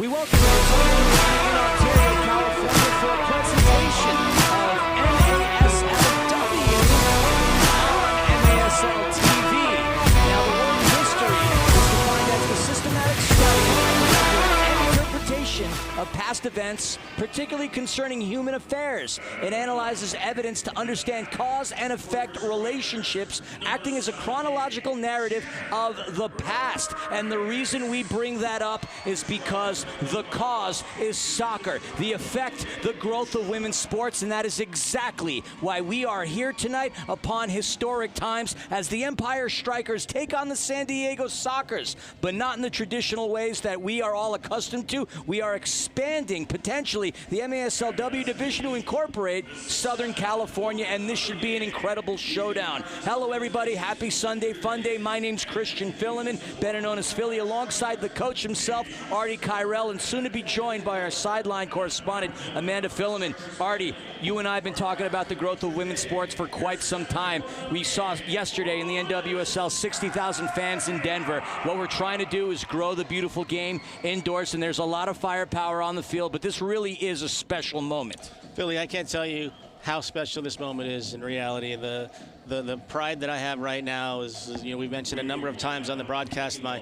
We welcome those in Ontario, California for a presentation of MASLW on MASL TV. Now, the word mystery is defined as the systematic study and interpretation of past events, particularly concerning human affairs. It analyzes evidence to understand cause and effect relationships, acting as a chronological narrative of the past. And the reason we bring that up is because the cause is soccer, the effect, the growth of women's sports, and that is exactly why we are here tonight upon historic times as the Empire Strykers take on the San Diego Sockers, but not in the traditional ways that we are all accustomed to. We are expanding potentially the MASLW division to incorporate Southern California, and this should be an incredible showdown. Hello everybody, happy Sunday Fun Day. My name's Christian Filliman, better known as Philly, alongside the coach himself, Artie Kyrell, and soon to be joined by our sideline correspondent, Amanda Filliman. Artie, you and I have been talking about the growth of women's sports for quite some time. We saw yesterday in the NWSL 60,000 fans in Denver. What we're trying to do is grow the beautiful game indoors, and there's a lot of firepower on the field, but this really is a special moment. Philly, I can't tell you how special this moment is in reality. The pride that I have right now is, you know, we mentioned a number of times on the broadcast my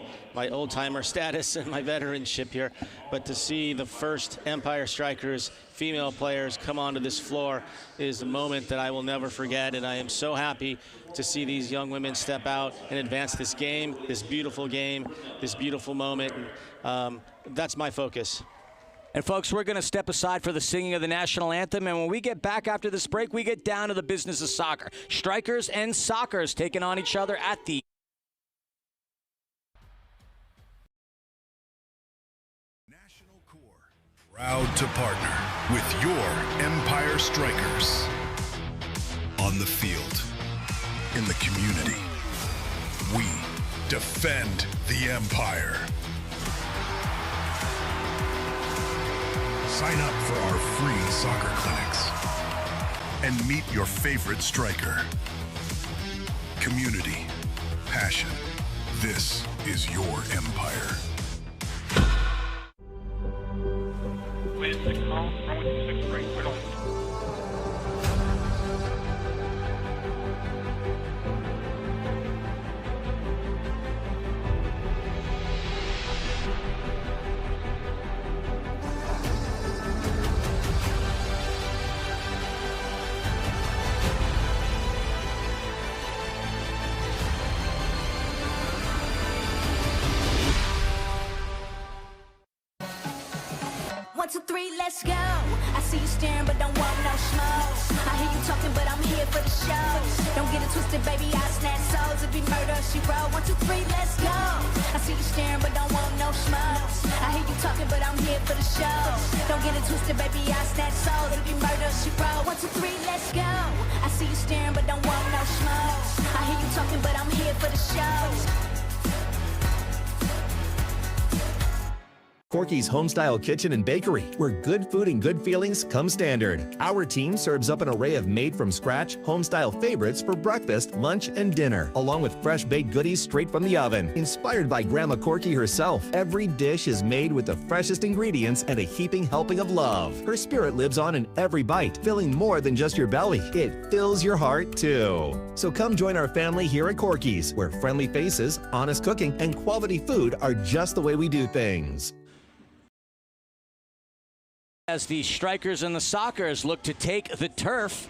old-timer status and my veteranship here, but to see the first Empire Strykers female players come onto this floor is a moment that I will never forget, and I am so happy to see these young women step out and advance this game, this beautiful moment, and that's my focus. And folks, we're going to step aside for the singing of the national anthem, and when we get back after this break, we get down to the business of soccer. Strykers and Sockers taking on each other at the National Corps, proud to partner with your Empire Strykers. On the field, in the community, we defend the Empire. Sign up for our free soccer clinics and meet your favorite striker. Community, passion, this is your Empire. Wind 6 miles, runway 26 right, right on. One, two, three, let's go. I see you staring, but don't want no smoke. I hear you talking, but I'm here for the show. Don't get it twisted, baby, I snatch souls. If you murder, she roll. 1, 2, 3, let's go. I see you staring, but don't want no smoke. I hear you talking, but I'm here for the show. Don't get it twisted, baby, I snatch souls. If you murder, she roll. 1, 2, 3, let's go. I see you staring, but don't want no smoke. I hear you talking, but I'm here for the show. Corky's Homestyle Kitchen and Bakery, where good food and good feelings come standard. Our team serves up an array of made-from-scratch, homestyle favorites for breakfast, lunch, and dinner, along with fresh baked goodies straight from the oven. Inspired by Grandma Corky herself, every dish is made with the freshest ingredients and a heaping helping of love. Her spirit lives on in every bite, filling more than just your belly. It fills your heart, too. So come join our family here at Corky's, where friendly faces, honest cooking, and quality food are just the way we do things. As the Strykers and the Sockers look to take the turf.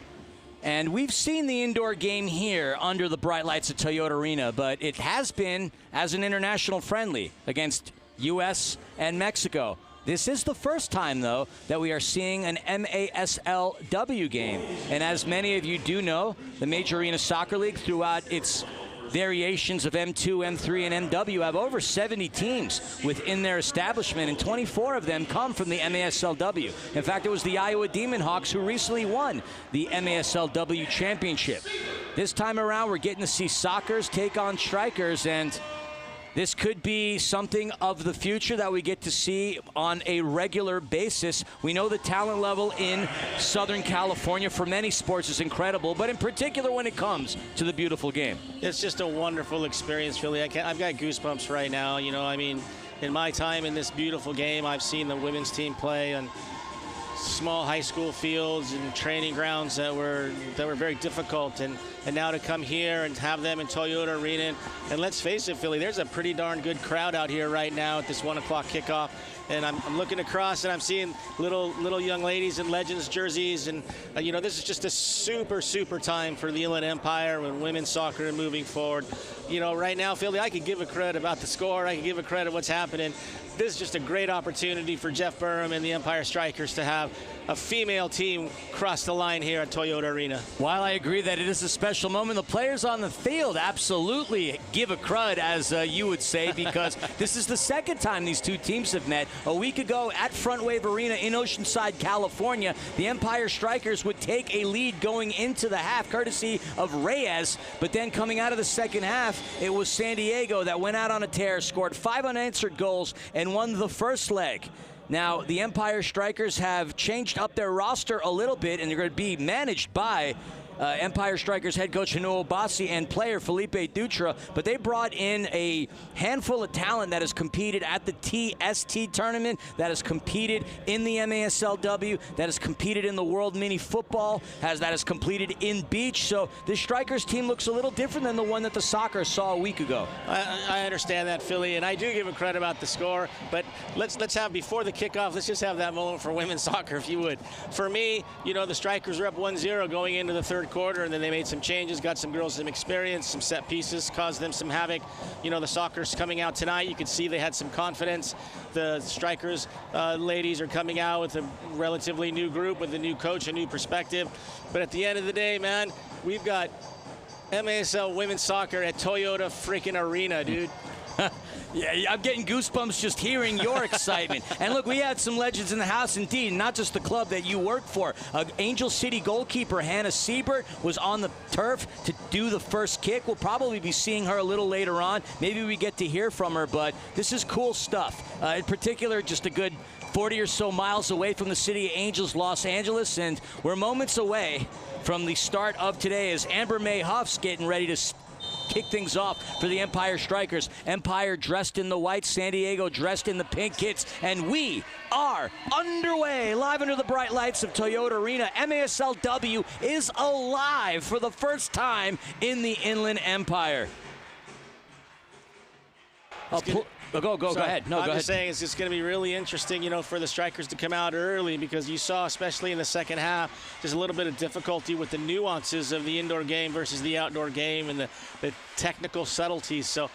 And we've seen the indoor game here under the bright lights at Toyota Arena, but it has been as an international friendly against U.S. and Mexico. This is the first time, though, that we are seeing an MASLW game. And as many of you do know, the Major Arena Soccer League, throughout its variations of M2, M3, and MW, have over 70 teams within their establishment, and 24 of them come from the MASLW. In fact, it was the Iowa Demon Hawks who recently won the MASLW championship. This time around, we're getting to see Sockers take on Strykers, and this could be something of the future that we get to see on a regular basis. We know the talent level in Southern California for many sports is incredible, but in particular when it comes to the beautiful game. It's just a wonderful experience, Philly. I've got goosebumps right now. You know, I mean, in my time in this beautiful game, I've seen the women's team play on small high school fields and training grounds that were very difficult, and now to come here and have them in Toyota Arena, and let's face it, Philly, there's a pretty darn good crowd out here right now at this 1 o'clock kickoff, and I'm looking across and I'm seeing little young ladies in Legends jerseys, and this is just a super time for the Inland Empire when women's soccer are moving forward. Right now, Philly, I could give a credit about the score, I could give a credit what's happening. This is just a great opportunity for Jeff Burham and the Empire Strykers to have a female team cross the line here at Toyota Arena. While I agree that it is a special moment, the players on the field absolutely give a crud, as you would say, because this is the second time these two teams have met. A week ago at Front Wave Arena in Oceanside, California, the Empire Strykers would take a lead going into the half, courtesy of Reyes, but then coming out of the second half, it was San Diego that went out on a tear, scored 5 unanswered goals, and won the first leg. Now, the Empire Strykers have changed up their roster a little bit, and they're going to be managed by Empire Strykers head coach Hanu Obasi and player Felipe Dutra, but they brought in a handful of talent that has competed at the TST tournament, that has competed in the MASLW, that has competed in the World Mini Football, that has competed in beach. So the Strykers team looks a little different than the one that the soccer saw a week ago. I understand that, Philly, and I do give a credit about the score, but let's have, before the kickoff, let's just have that moment for women's soccer, if you would. For me, the Strykers are up 1-0 going into the third quarter, and then they made some changes, got some girls some experience, some set pieces, caused them some havoc. The soccer's coming out tonight. You could see they had some confidence. The Strykers ladies are coming out with a relatively new group, with a new coach, a new perspective. But at the end of the day, man, we've got MASL women's soccer at Toyota freaking Arena, dude. Yeah, I'm getting goosebumps just hearing your excitement. And look, we had some legends in the house indeed, not just the club that you work for. Angel City goalkeeper Hannah Siebert was on the turf to do the first kick. We'll probably be seeing her a little later on. Maybe we get to hear from her, but this is cool stuff. In particular, just a good 40 or so miles away from the City of Angels, Los Angeles, and we're moments away from the start of today as Amber May Huff's getting ready to kick things off for the Empire Strykers. Empire dressed in the white, San Diego dressed in the pink kits, and we are underway live under the bright lights of Toyota Arena. MASLW is alive for the first time in the Inland Empire. Go ahead. No, I'm go ahead. just saying it's just going to be really interesting, for the Strykers to come out early, because you saw, especially in the second half, there's a little bit of difficulty with the nuances of the indoor game versus the outdoor game and the technical subtleties. So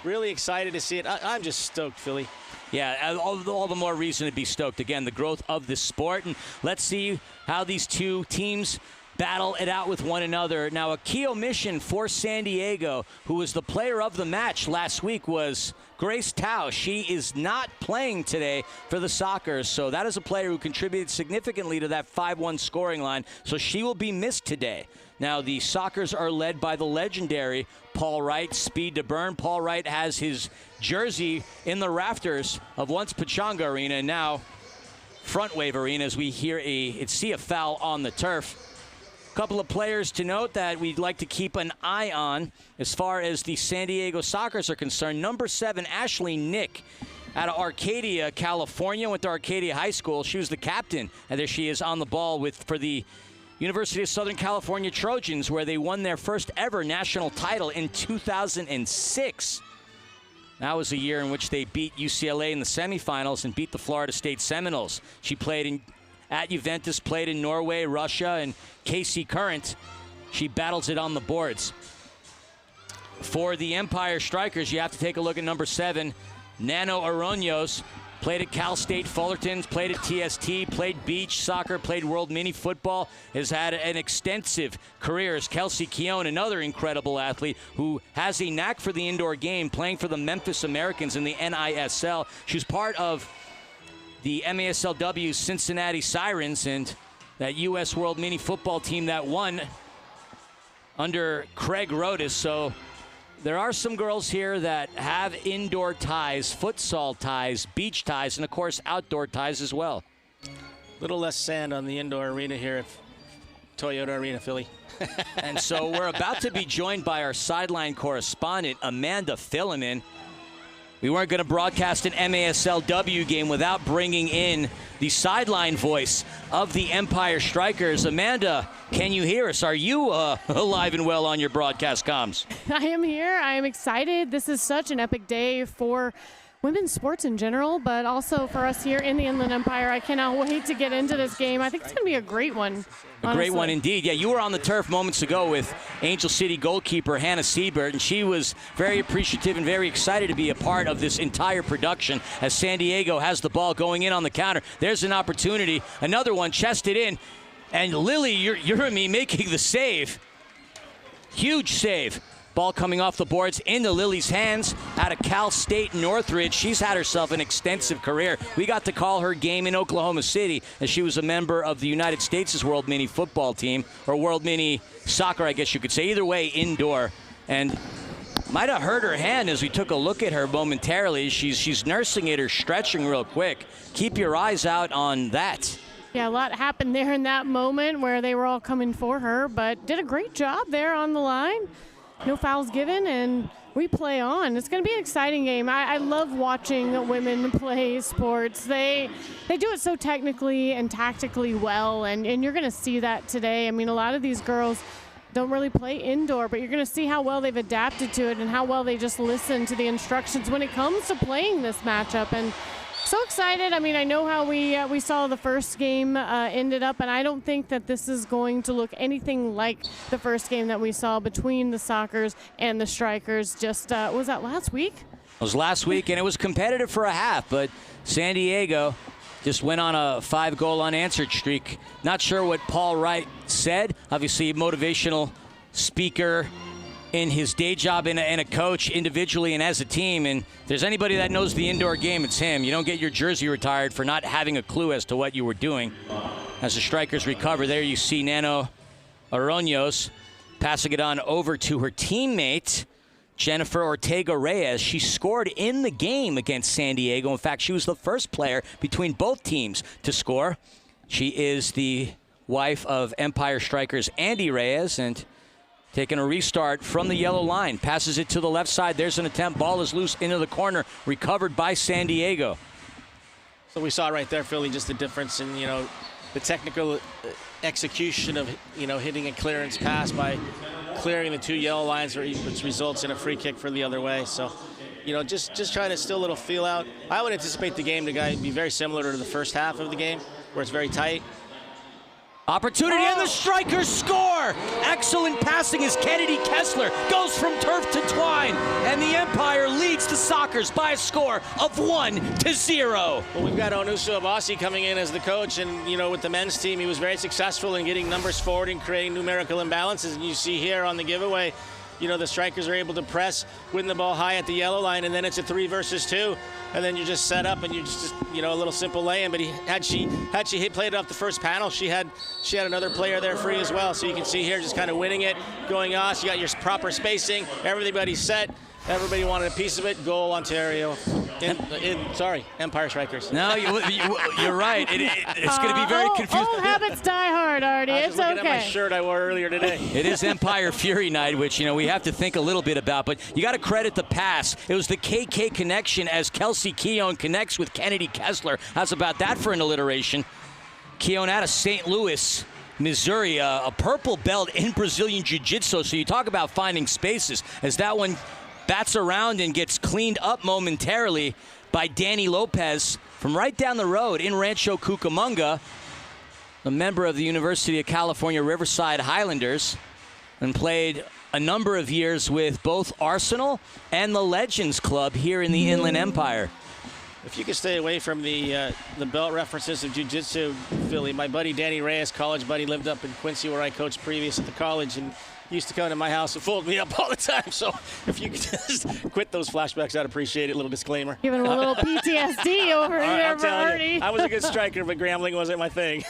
really excited to see it. I'm just stoked, Philly. Yeah, all the more reason to be stoked. Again, the growth of this sport, and let's see how these two teams battle it out with one another. Now, a key omission for San Diego, who was the player of the match last week, was Grace Tao. She is not playing today for the Sockers, so that is a player who contributed significantly to that 5-1 scoring line, so she will be missed today. Now, the Sockers are led by the legendary Paul Wright, speed to burn. Paul Wright has his jersey in the rafters of once Pechanga Arena, and now Front Wave Arena, as we see a foul on the turf. Couple of players to note that we'd like to keep an eye on as far as the San Diego Sockers are concerned. Number 7, Ashley Nick, out of Arcadia, California, went to Arcadia High School. She was the captain, and there she is on the ball for the University of Southern California Trojans, where they won their first ever national title in 2006. That was a year in which they beat UCLA in the semifinals and beat the Florida State Seminoles. She played at Juventus, played in Norway, Russia, and KC Current. She battles it on the boards. For the Empire Strykers, you have to take a look at number 7, Nano Aroños. Played at Cal State Fullerton, played at TST, played beach soccer, played World Mini Football, has had an extensive career as Kelsey Keown, another incredible athlete who has a knack for the indoor game, playing for the Memphis Americans in the NISL. She was part of the MASLW Cincinnati Sirens and that U.S. World Mini Football team that won under Craig Rodas. So there are some girls here that have indoor ties, futsal ties, beach ties, and of course outdoor ties as well. Little less sand on the indoor arena here at Toyota Arena, Philly. And so we're about to be joined by our sideline correspondent, Amanda Filliman. we weren't going to broadcast an MASLW game without bringing in the sideline voice of the Empire Strykers. Amanda, can you hear us? Are you alive and well on your broadcast comms? I am here. I am excited. This is such an epic day for women's sports in general, but also for us here in the Inland Empire. I cannot wait to get into this game. I think it's going to be a great one. A great one indeed. Yeah, you were on the turf moments ago with Angel City goalkeeper Hannah Siebert, and she was very appreciative and very excited to be a part of this entire production as San Diego has the ball going in on the counter. There's an opportunity. Another one chested in, and Lily, you're me making the save. Huge save. Ball coming off the boards into Lily's hands out of Cal State Northridge. She's had herself an extensive career. We got to call her game in Oklahoma City as she was a member of the United States' World Mini Football Team, or World Mini Soccer, I guess you could say. Either way, indoor. And might have hurt her hand as we took a look at her momentarily. She's nursing it or stretching real quick. Keep your eyes out on that. Yeah, a lot happened there in that moment where they were all coming for her, but did a great job there on the line. No fouls given, and we play on. It's going to be an exciting game. I love watching women play sports. They do it so technically and tactically well, and you're going to see that today. I mean, a lot of these girls don't really play indoor, but you're going to see how well they've adapted to it and how well they just listen to the instructions when it comes to playing this matchup. And so excited. I mean, I know how we saw the first game ended up, and I don't think that this is going to look anything like the first game that we saw between the Sockers and the Strykers. Just, was that last week? It was last week, and it was competitive for a half, but San Diego just went on a 5-goal unanswered streak. Not sure what Paul Wright said. Obviously, motivational speaker in his day job and a coach individually and as a team. And if there's anybody that knows the indoor game, it's him. You don't get your jersey retired for not having a clue as to what you were doing. As the Strykers recover, there you see Nano Aroños passing it on over to her teammate, Jennifer Ortega-Reyes. She scored in the game against San Diego. In fact, she was the first player between both teams to score. She is the wife of Empire Strykers Andy Reyes, and taking a restart from the yellow line. Passes it to the left side. There's an attempt. Ball is loose into the corner. Recovered by San Diego. So we saw right there, Philly, just the difference in, the technical execution of, hitting a clearance pass by clearing the two yellow lines, which results in a free kick for the other way. So, just trying to still a little feel out. I would anticipate the game to be very similar to the first half of the game, where it's very tight. Opportunity, and the Strykers score! Excellent passing as Kennedy Kessler goes from turf to twine, and the Empire leads the Sockers by a score of 1-0. Well, we've got Onusu Abasi coming in as the coach, and, with the men's team, he was very successful in getting numbers forward and creating numerical imbalances, and you see here on the giveaway, the Strykers are able to press, win the ball high at the yellow line, and then it's a 3 versus 2. And then you just set up and you just a little simple lay-in. But had she played it off the first panel, she had another player there free as well. So you can see here just kind of winning it, going off. You got your proper spacing. Everybody's set. Everybody wanted a piece of it. Goal, Ontario. Empire Strykers. No, you're right. It's going to be very confusing. Old habits die hard, Artie. I was It's just looking okay. at my shirt I wore earlier today. It is Empire Fury Night, which, we have to think a little bit about. But you got to credit the pass. It was the KK connection as Kelsey Keown connects with Kennedy Kessler. How's about that for an alliteration? Keown out of St. Louis, Missouri, a purple belt in Brazilian Jiu-Jitsu. So you talk about finding spaces as that one bats around and gets cleaned up momentarily by Danny Lopez from right down the road in Rancho Cucamonga, a member of the University of California Riverside Highlanders, and played a number of years with both Arsenal and the Legends Club here in the Inland Empire. If you could stay away from the belt references of jiu-jitsu, Philly, my buddy Danny Reyes, college buddy, lived up in Quincy where I coached previous at the college, and used to come to my house and fold me up all the time. So if you could just quit those flashbacks, I'd appreciate it. A little disclaimer. Giving him a little PTSD over here for I'm Artie. you, I was a good striker, but Grambling wasn't my thing.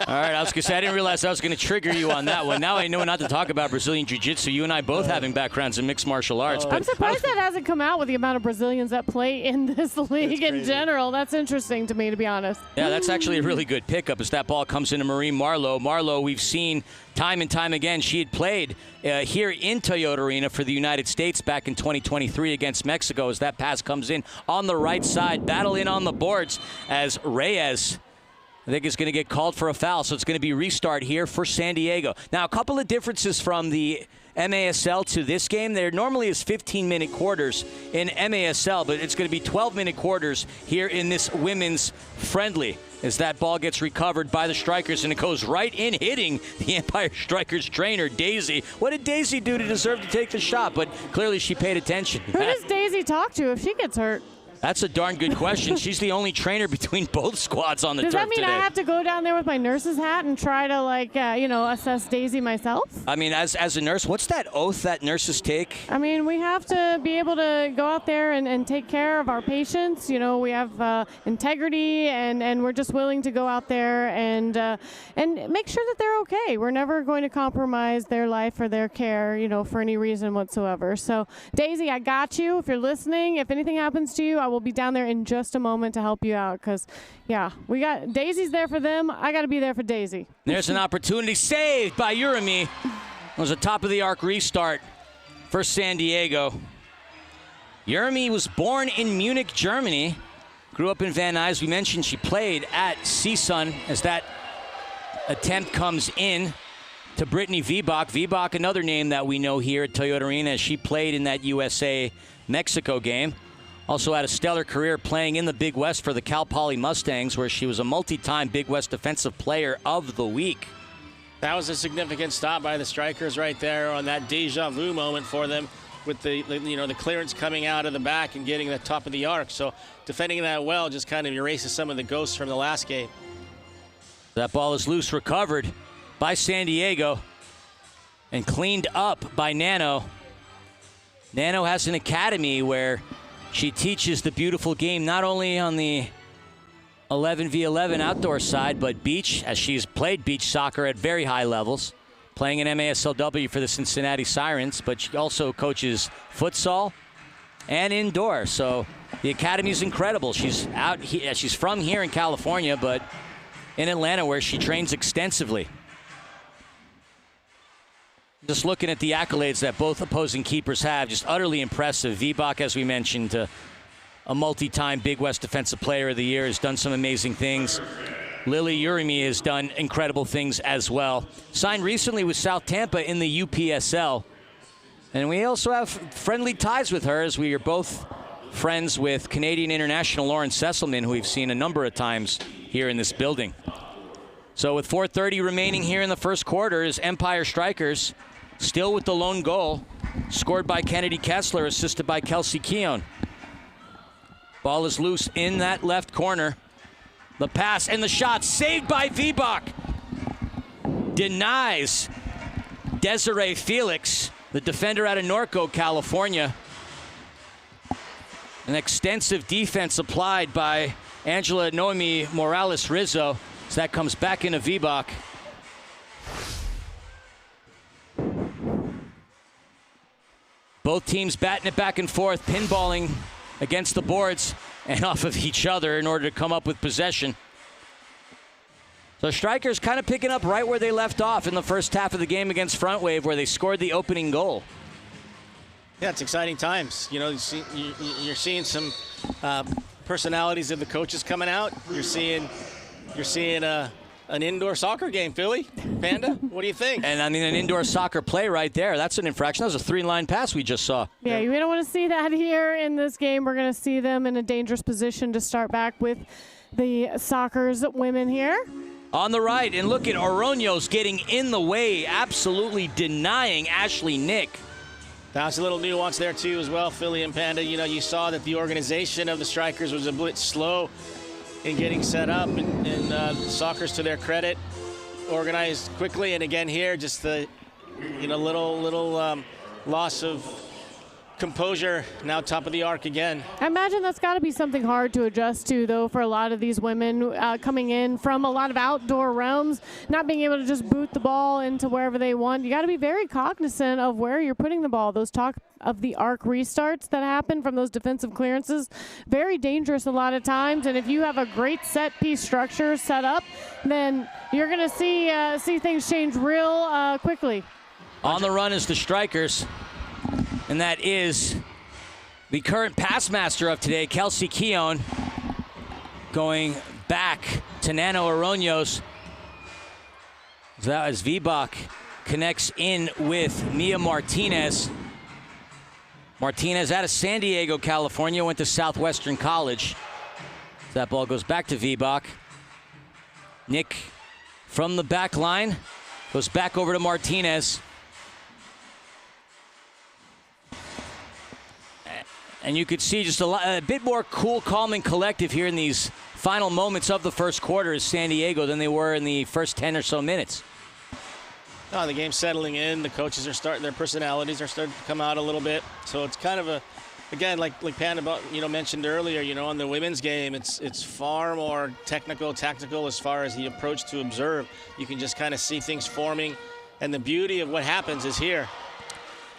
All right, I was going to say, I didn't realize I was going to trigger you on that one. Now I know not to talk about Brazilian Jiu-Jitsu. You and I both having backgrounds in mixed martial arts. I'm surprised that hasn't come out with the amount of Brazilians that play in this league in general. That's interesting to me, to be honest. Yeah, that's actually a really good pickup as that ball comes into Marie Marlowe. Marlowe, we've seen time and time again, she had played played here in Toyota Arena for the United States back in 2023 against Mexico as that pass comes in on the right side. Battle in on the boards as Reyes, I think, is going to get called for a foul, so it's going to be restart here for San Diego. Now, a couple of differences from the MASL to this game. There normally is 15-minute quarters in MASL, but it's going to be 12-minute quarters here in this women's friendly as that ball gets recovered by the Strykers, and it goes right in, hitting the Empire Strikers trainer, Daisy. What did Daisy do to deserve to take the shot? But clearly she paid attention. Who does Daisy talk to if she gets hurt? That's a darn good question. She's the only trainer between both squads on the turf today. Does that mean I have to go down there with my nurse's hat and try to, assess Daisy myself? I mean, as a nurse, what's that oath that nurses take? I mean, we have to be able to go out there and take care of our patients. You know, we have integrity, and we're just willing to go out there and make sure that they're okay. We're never going to compromise their life or their care, for any reason whatsoever. So, Daisy, I got you. If you're listening, if anything happens to you, I will be down there in just a moment to help you out because, we got Daisy's there for them. I got to be there for Daisy. There's an opportunity saved by Urami. It was a top-of-the-arc restart for San Diego. Urami was born in Munich, Germany. Grew up in Van Nuys. We mentioned she played at CSUN as that attempt comes in to Brittany Vibach. Vibach, another name that we know here at Toyota Arena as she played in that USA-Mexico game. Also had a stellar career playing in the Big West for the Cal Poly Mustangs, where she was a multi-time Big West Defensive Player of the Week. That was a significant stop by the Strykers right there on that deja vu moment for them with the clearance coming out of the back and getting the top of the arc. So defending that well just kind of erases some of the ghosts from the last game. That ball is loose, recovered by San Diego and cleaned up by Nano. Nano has an academy where she teaches the beautiful game not only on the 11v11 outdoor side, but beach, as she's played beach soccer at very high levels, playing in MASLW for the Cincinnati Sirens, but she also coaches futsal and indoor. So the academy's incredible. She's out here, she's from here in California, but in Atlanta where she trains extensively. Just looking at the accolades that both opposing keepers have, just utterly impressive. Vibach, as we mentioned, a multi-time Big West Defensive Player of the Year, has done some amazing things. Lily Urami has done incredible things as well. Signed recently with South Tampa in the UPSL. And we also have friendly ties with her, as we are both friends with Canadian international Lauren Sesselman, who we've seen a number of times here in this building. So with 4:30 remaining here in the first quarter, is Empire Strykers still with the lone goal, scored by Kennedy Kessler, assisted by Kelsey Keown. Ball is loose in that left corner. The pass and the shot saved by Vibach. Denies Desiree Felix, the defender out of Norco, California. An extensive defense applied by Angela Noemi Morales Rizzo. So that comes back into Vibach. Both teams batting it back and forth, pinballing against the boards and off of each other in order to come up with possession. So Strykers kind of picking up right where they left off in the first half of the game against Front Wave, where they scored the opening goal. Yeah, it's exciting times. You're seeing some personalities of the coaches coming out. You're seeing an indoor soccer game, Philly. Panda, what do you think? And I mean, an indoor soccer play right there. That's an infraction. That was a 3-line pass we just saw. Yeah, we don't want to see that here in this game. We're going to see them in a dangerous position to start back with the Soccer's women here. On the right, and look at Oroños getting in the way, absolutely denying Ashley Nick. That's a little nuance there, too, as well, Philly and Panda. You saw that the organization of the Strykers was a bit slow in getting set up, and Soccer's, to their credit, organized quickly. And again here, just the little loss of composure. Now top of the arc again. I imagine that's got to be something hard to adjust to, though, for a lot of these women coming in from a lot of outdoor realms, not being able to just boot the ball into wherever they want. You got to be very cognizant of where you're putting the ball. Those top of the arc restarts that happen from those defensive clearances, very dangerous a lot of times. And if you have a great set piece structure set up, then you're going to see things change real quickly. On the run is the Strykers, and that is the current pass master of today, Kelsey Keown, going back to Nano Aronios. That as Vibach connects in with Mia Martinez. Martinez out of San Diego, California, went to Southwestern College. That ball goes back to Vibach. Nick from the back line goes back over to Martinez. And you could see just a bit more cool, calm, and collective here in these final moments of the first quarter as San Diego than they were in the first 10 or so minutes. Oh, the game's settling in. The coaches are starting, their personalities are starting to come out a little bit. So it's kind of a, again, like Panda mentioned earlier, on the women's game, it's far more tactical as far as the approach to observe. You can just kind of see things forming, and the beauty of what happens is here.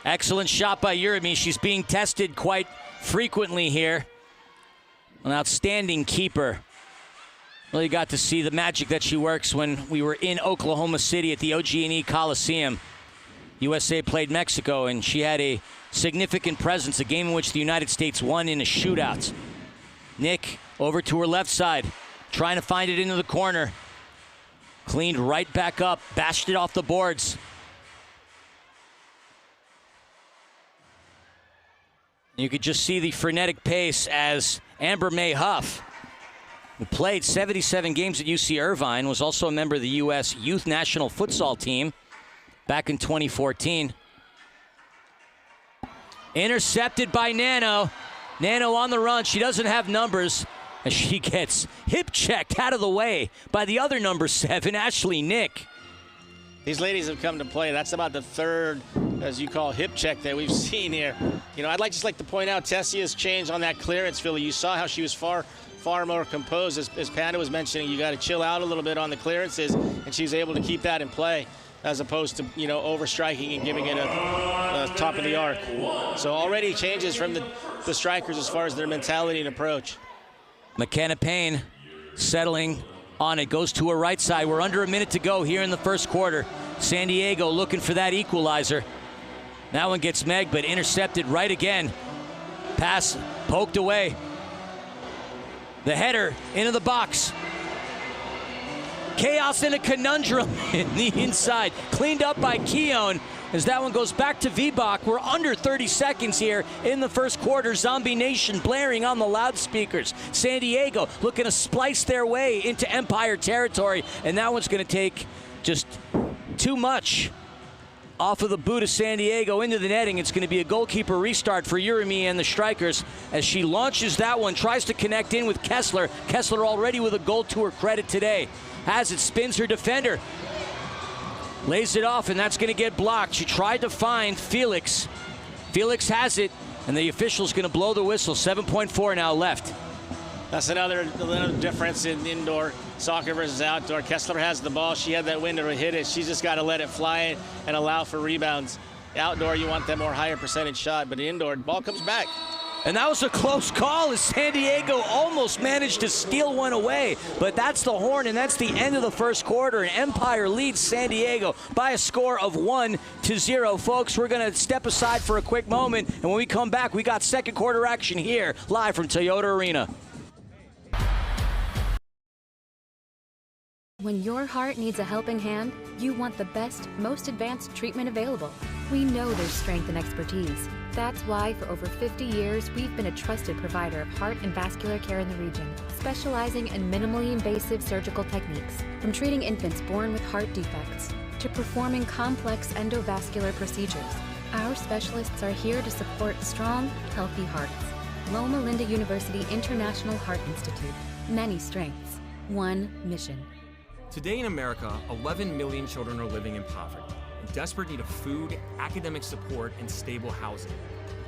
Excellent shot by Urimi. She's being tested quite frequently here. An outstanding keeper. Really got to see the magic that she works when we were in Oklahoma City at the OG&E Coliseum. USA played Mexico, and she had a significant presence, a game in which the United States won in a shootout. Nick over to her left side, trying to find it into the corner. Cleaned right back up, bashed it off the boards. You could just see the frenetic pace as Amber May Huff, who played 77 games at UC Irvine, was also a member of the U.S. Youth National Futsal Team back in 2014. Intercepted by Nano. Nano on the run. She doesn't have numbers as she gets hip checked out of the way by the other number 7, Ashley Nick. These ladies have come to play. That's about the third, as you call, hip check that we've seen here. I'd just like to point out Tessia's change on that clearance, Philly. You saw how she was far more composed. As Panda was mentioning, you got to chill out a little bit on the clearances, and she's able to keep that in play as opposed to, overstriking and giving it a top of the arc. So already changes from the Strykers as far as their mentality and approach. McKenna Payne settling on it, goes to her right side. We're under a minute to go here in the first quarter. San Diego looking for that equalizer. That one gets Meg, but intercepted right again. Pass poked away. The header into the box. Chaos and a conundrum in the inside. Cleaned up by Keown as that one goes back to Vibach. We're under 30 seconds here in the first quarter. Zombie Nation blaring on the loudspeakers. San Diego looking to splice their way into Empire territory, and that one's going to take just too much off of the boot of San Diego into the netting. It's going to be a goalkeeper restart for Urimi and the Strykers as she launches that one, tries to connect in with Kessler. Kessler already with a goal to her credit today. Has it, spins her defender. Lays it off, and that's going to get blocked. She tried to find Felix. Felix has it, and the official's going to blow the whistle. 7.4 now left. That's another difference in indoor soccer versus outdoor. Kessler has the ball. She had that window to hit it. She's just got to let it fly and allow for rebounds. Outdoor, you want that more higher percentage shot, but indoor, ball comes back. And that was a close call as San Diego almost managed to steal one away. But that's the horn, and that's the end of the first quarter. And Empire leads San Diego by a score of 1-0. Folks, we're going to step aside for a quick moment. And when we come back, we got second quarter action here, live from Toyota Arena. When your heart needs a helping hand, you want the best, most advanced treatment available. We know there's strength and expertise. That's why for over 50 years, we've been a trusted provider of heart and vascular care in the region, specializing in minimally invasive surgical techniques, from treating infants born with heart defects to performing complex endovascular procedures. Our specialists are here to support strong, healthy hearts. Loma Linda University International Heart Institute. Many strengths, one mission. Today in America, 11 million children are living in poverty, in desperate need of food, academic support, and stable housing.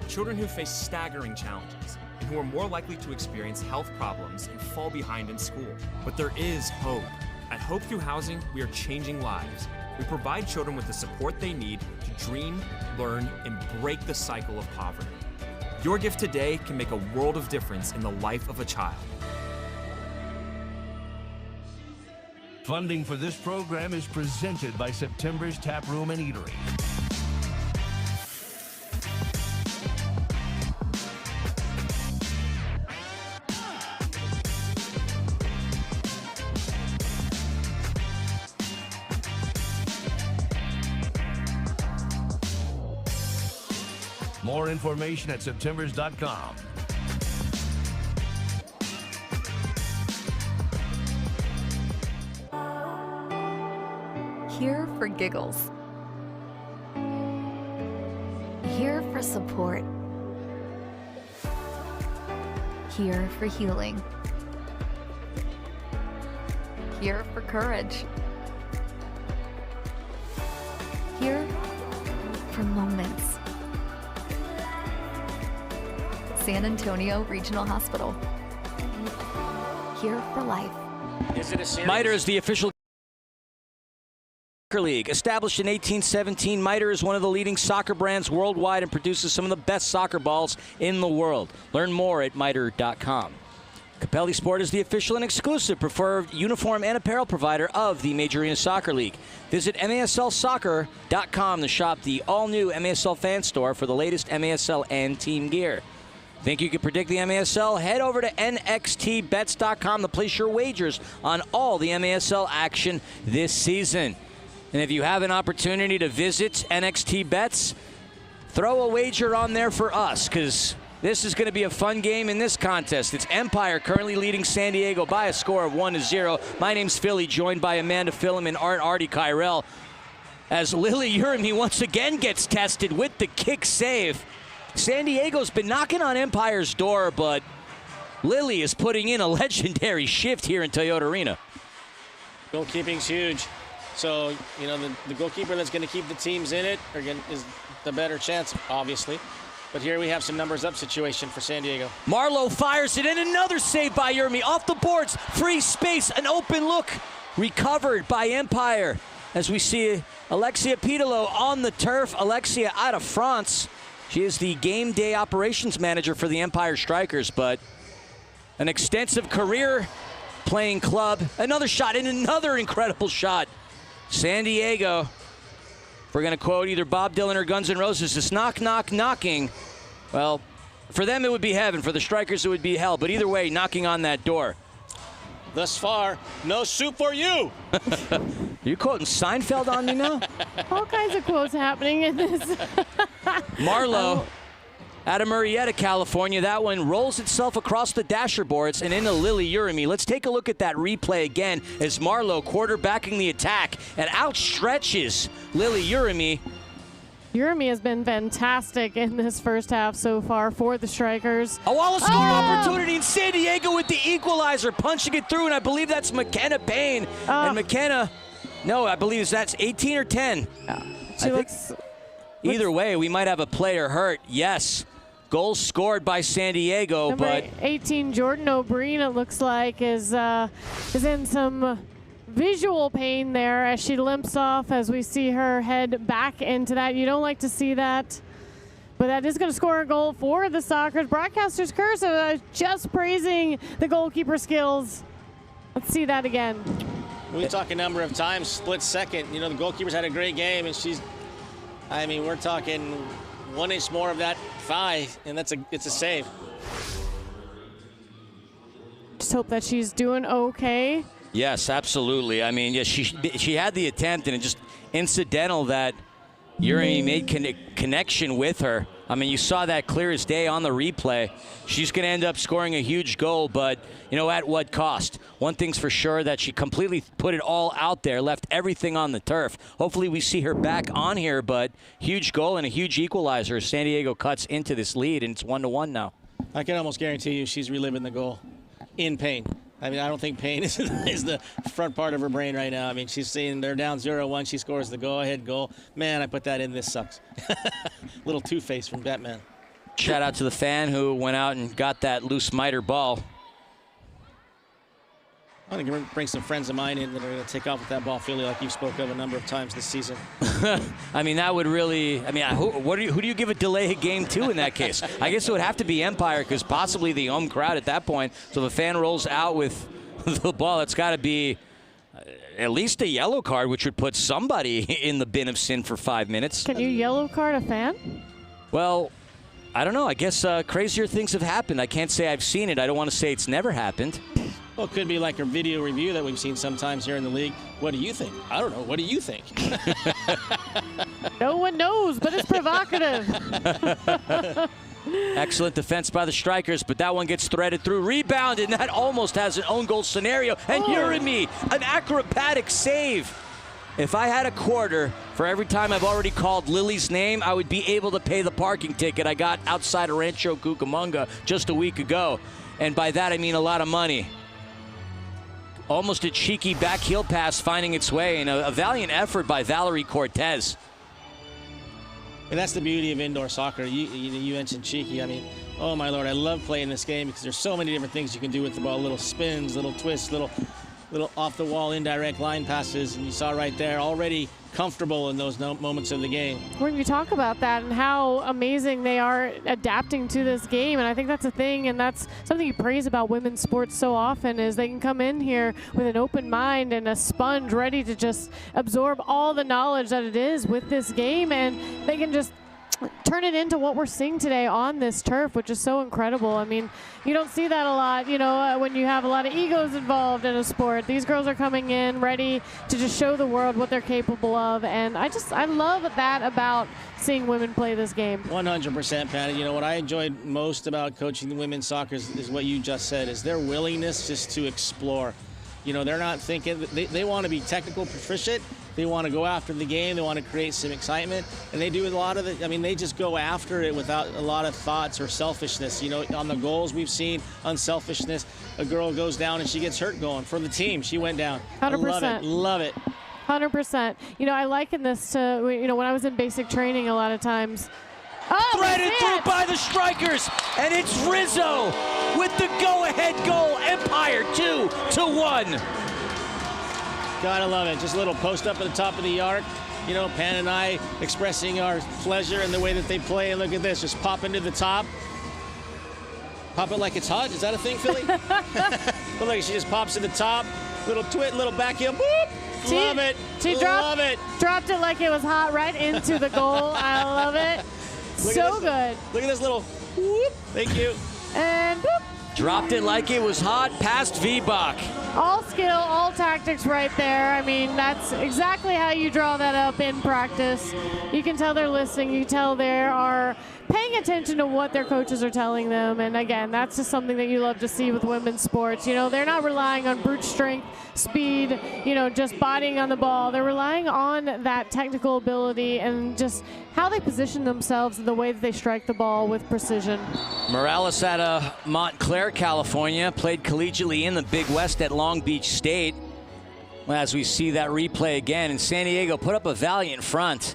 Children who face staggering challenges, and who are more likely to experience health problems and fall behind in school. But there is hope. At Hope Through Housing, we are changing lives. We provide children with the support they need to dream, learn, and break the cycle of poverty. Your gift today can make a world of difference in the life of a child. Funding for this program is presented by September's Tap Room and Eatery. More information at Septembers.com. Here for giggles. Here for support. Here for healing. Here for courage. Here for moments. San Antonio Regional Hospital. Here for life. Is it a series? MITRE is the official soccer league. Established in 1817, MITRE is one of the leading soccer brands worldwide and produces some of the best soccer balls in the world. Learn more at mitre.com. Capelli Sport is the official and exclusive preferred uniform and apparel provider of the Major Arena Soccer League. Visit maslsoccer.com to shop the all-new MASL fan store for the latest MASL and team gear. Think you can predict the MASL? Head over to nxtbets.com to place your wagers on all the MASL action this season. And if you have an opportunity to visit NXT Bets, throw a wager on there for us, because this is going to be a fun game in this contest. It's Empire currently leading San Diego by a score of 1-0. My name's Philly, joined by Amanda Phillum and Artie Kyrell, as Lily Urimi once again gets tested with the kick save. San Diego's been knocking on Empire's door, but Lily is putting in a legendary shift here in Toyota Arena. Goalkeeping's huge. So, you know, the goalkeeper that's going to keep the teams in it is the better chance, obviously. But here we have some numbers up situation for San Diego. Marlowe fires it, and another save by Urimi. Off the boards, free space, an open look. Recovered by Empire. As we see Alexia Pitolo on the turf. Alexia out of France. She is the game day operations manager for the Empire Strykers, but an extensive career playing club. Another shot, and another incredible shot. San Diego, if we're going to quote either Bob Dylan or Guns N' Roses, it's knock, knock, knocking. Well, for them it would be heaven. For the Strykers it would be hell. But either way, knocking on that door. Thus far, no soup for you. Are you quoting Seinfeld on me now? All kinds of quotes happening in this. Marlowe out of Murrieta, California. That one rolls itself across the dasher boards and into Lily Urimi. Let's take a look at that replay again as Marlowe quarterbacking the attack and outstretches Lily Urimi. Urimi has been fantastic in this first half so far for the Strykers. A wall of score opportunity in San Diego with the equalizer, punching it through, and I believe that's McKenna Payne. And McKenna, no, I believe that's 18 or 10. Either way, we might have a player hurt. Yes. Goal scored by San Diego, Number but 18, Jordan O'Brien, it looks like, is in some visual pain there as she limps off as we see her head back into that. You don't like to see that, but that is going to score a goal for the Sockers. Broadcaster's curse, just praising the goalkeeper skills. Let's see that again. We talk a number of times, split second. You know, the goalkeeper's had a great game, and we're talking 1 inch more of that thigh, and it's a save. Just hope that she's doing okay. yes, absolutely. I mean, yes, she had the attempt, and it just incidental that Urimi made connection with her. I mean, you saw that clear as day on the replay. She's going to end up scoring a huge goal, but, you know, at what cost? One thing's for sure, that she completely put it all out there, left everything on the turf. Hopefully we see her back on here, but huge goal and a huge equalizer. San Diego cuts into this lead, and it's 1-1 now. I can almost guarantee you she's reliving the goal in pain. I mean, I don't think pain is the front part of her brain right now. I mean, she's seeing they're down 0-1. She scores the go-ahead goal. Man, I put that in. This sucks. Little two-face from Batman. Shout out to the fan who went out and got that loose miter ball. I'm going to bring some friends of mine in that are going to take off with that ball, Philly, like you spoke of a number of times this season. I mean, that would really, I mean, who do you give a delay game to in that case? I guess it would have to be Empire, because possibly the home crowd at that point. So if a fan rolls out with the ball, it's got to be at least a yellow card, which would put somebody in the bin of sin for 5 minutes. Can you yellow card a fan? Well, I don't know. I guess crazier things have happened. I can't say I've seen it. I don't want to say it's never happened. Well, it could be like a video review that we've seen sometimes here in the league. What do you think? I don't know. What do you think? No one knows, but it's provocative. Excellent defense by the Strykers, but that one gets threaded through. Rebound, and that almost has an own goal scenario. And Urimi, an acrobatic save. If I had a quarter for every time I've already called Lily's name, I would be able to pay the parking ticket I got outside of Rancho Cucamonga just a week ago. And by that, I mean a lot of money. Almost a cheeky back heel pass finding its way, and a valiant effort by Valerie Cortez. And that's the beauty of indoor soccer. You mentioned cheeky. I mean, oh my Lord, I love playing this game because there's so many different things you can do with the ball. Little spins, little twists, little off-the-wall indirect line passes. And you saw right there, already comfortable in those moments of the game. When you talk about that and how amazing they are adapting to this game, and I think that's a thing, and that's something you praise about women's sports so often, is they can come in here with an open mind and a sponge ready to just absorb all the knowledge that it is with this game, and they can just turn it into what we're seeing today on this turf, which is so incredible. I mean, you don't see that a lot, you know, when you have a lot of egos involved in a sport. These girls are coming in ready to just show the world what they're capable of, and I love that about seeing women play this game. 100%, Patty. You know, what I enjoyed most about coaching the women's soccer is what you just said, is their willingness just to explore. You know, they're not thinking, they want to be technical proficient. They want to go after the game. They want to create some excitement. And they do a lot of it. I mean, they just go after it without a lot of thoughts or selfishness. You know, on the goals we've seen unselfishness. A girl goes down and she gets hurt going. For the team, she went down. 100%. Love it. 100%. You know, I liken this to, you know, when I was in basic training a lot of times. Threaded through by the Strykers, and it's Rizzo with the go-ahead goal. Empire 2-1. Gotta love it. Just a little post up at the top of the arc. You know, Pan and I expressing our pleasure in the way that they play. And look at this, just pop into the top. Pop it like it's hot. Is that a thing, Philly? But look, she just pops in the top. Little twit, little back heel. Boop. Love it. She dropped it like it was hot right into the goal. I love it. So good. Look at this little whoop. Thank you. And boop. Dropped it like it was hot past V-Bach. All skill, all tactics right there. I mean, that's exactly how you draw that up in practice. You can tell they're listening. You can tell they are paying attention to what their coaches are telling them. And again, that's just something that you love to see with women's sports. You know, they're not relying on brute strength, speed, you know, just bodying on the ball. They're relying on that technical ability and just how they position themselves and the way that they strike the ball with precision. Morales out of Montclair, California, played collegiately in the Big West at Long Beach State. Well, as we see that replay again, and San Diego put up a valiant front.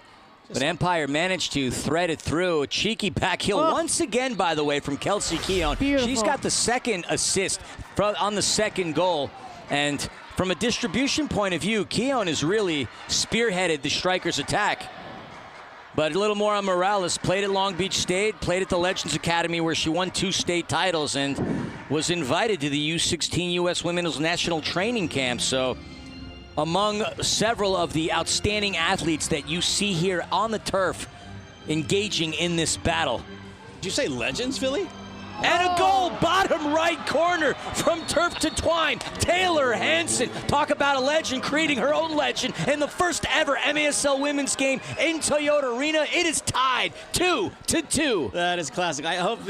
But Empire managed to thread it through. A cheeky back heel once again, by the way, from Kelsey Keown. Beautiful. She's got the second assist on the second goal. And from a distribution point of view, Keown has really spearheaded the Strykers' attack. But a little more on Morales. Played at Long Beach State, played at the Legends Academy where she won 2 state titles and was invited to the U16 U.S. Women's National Training Camp. So among several of the outstanding athletes that you see here on the turf engaging in this battle. Did you say Legends, Philly? And a goal, bottom right corner from turf to twine. Taylor Hansen, talk about a legend, creating her own legend in the first ever MASL women's game in Toyota Arena. It is tied 2-2. That is classic. I hope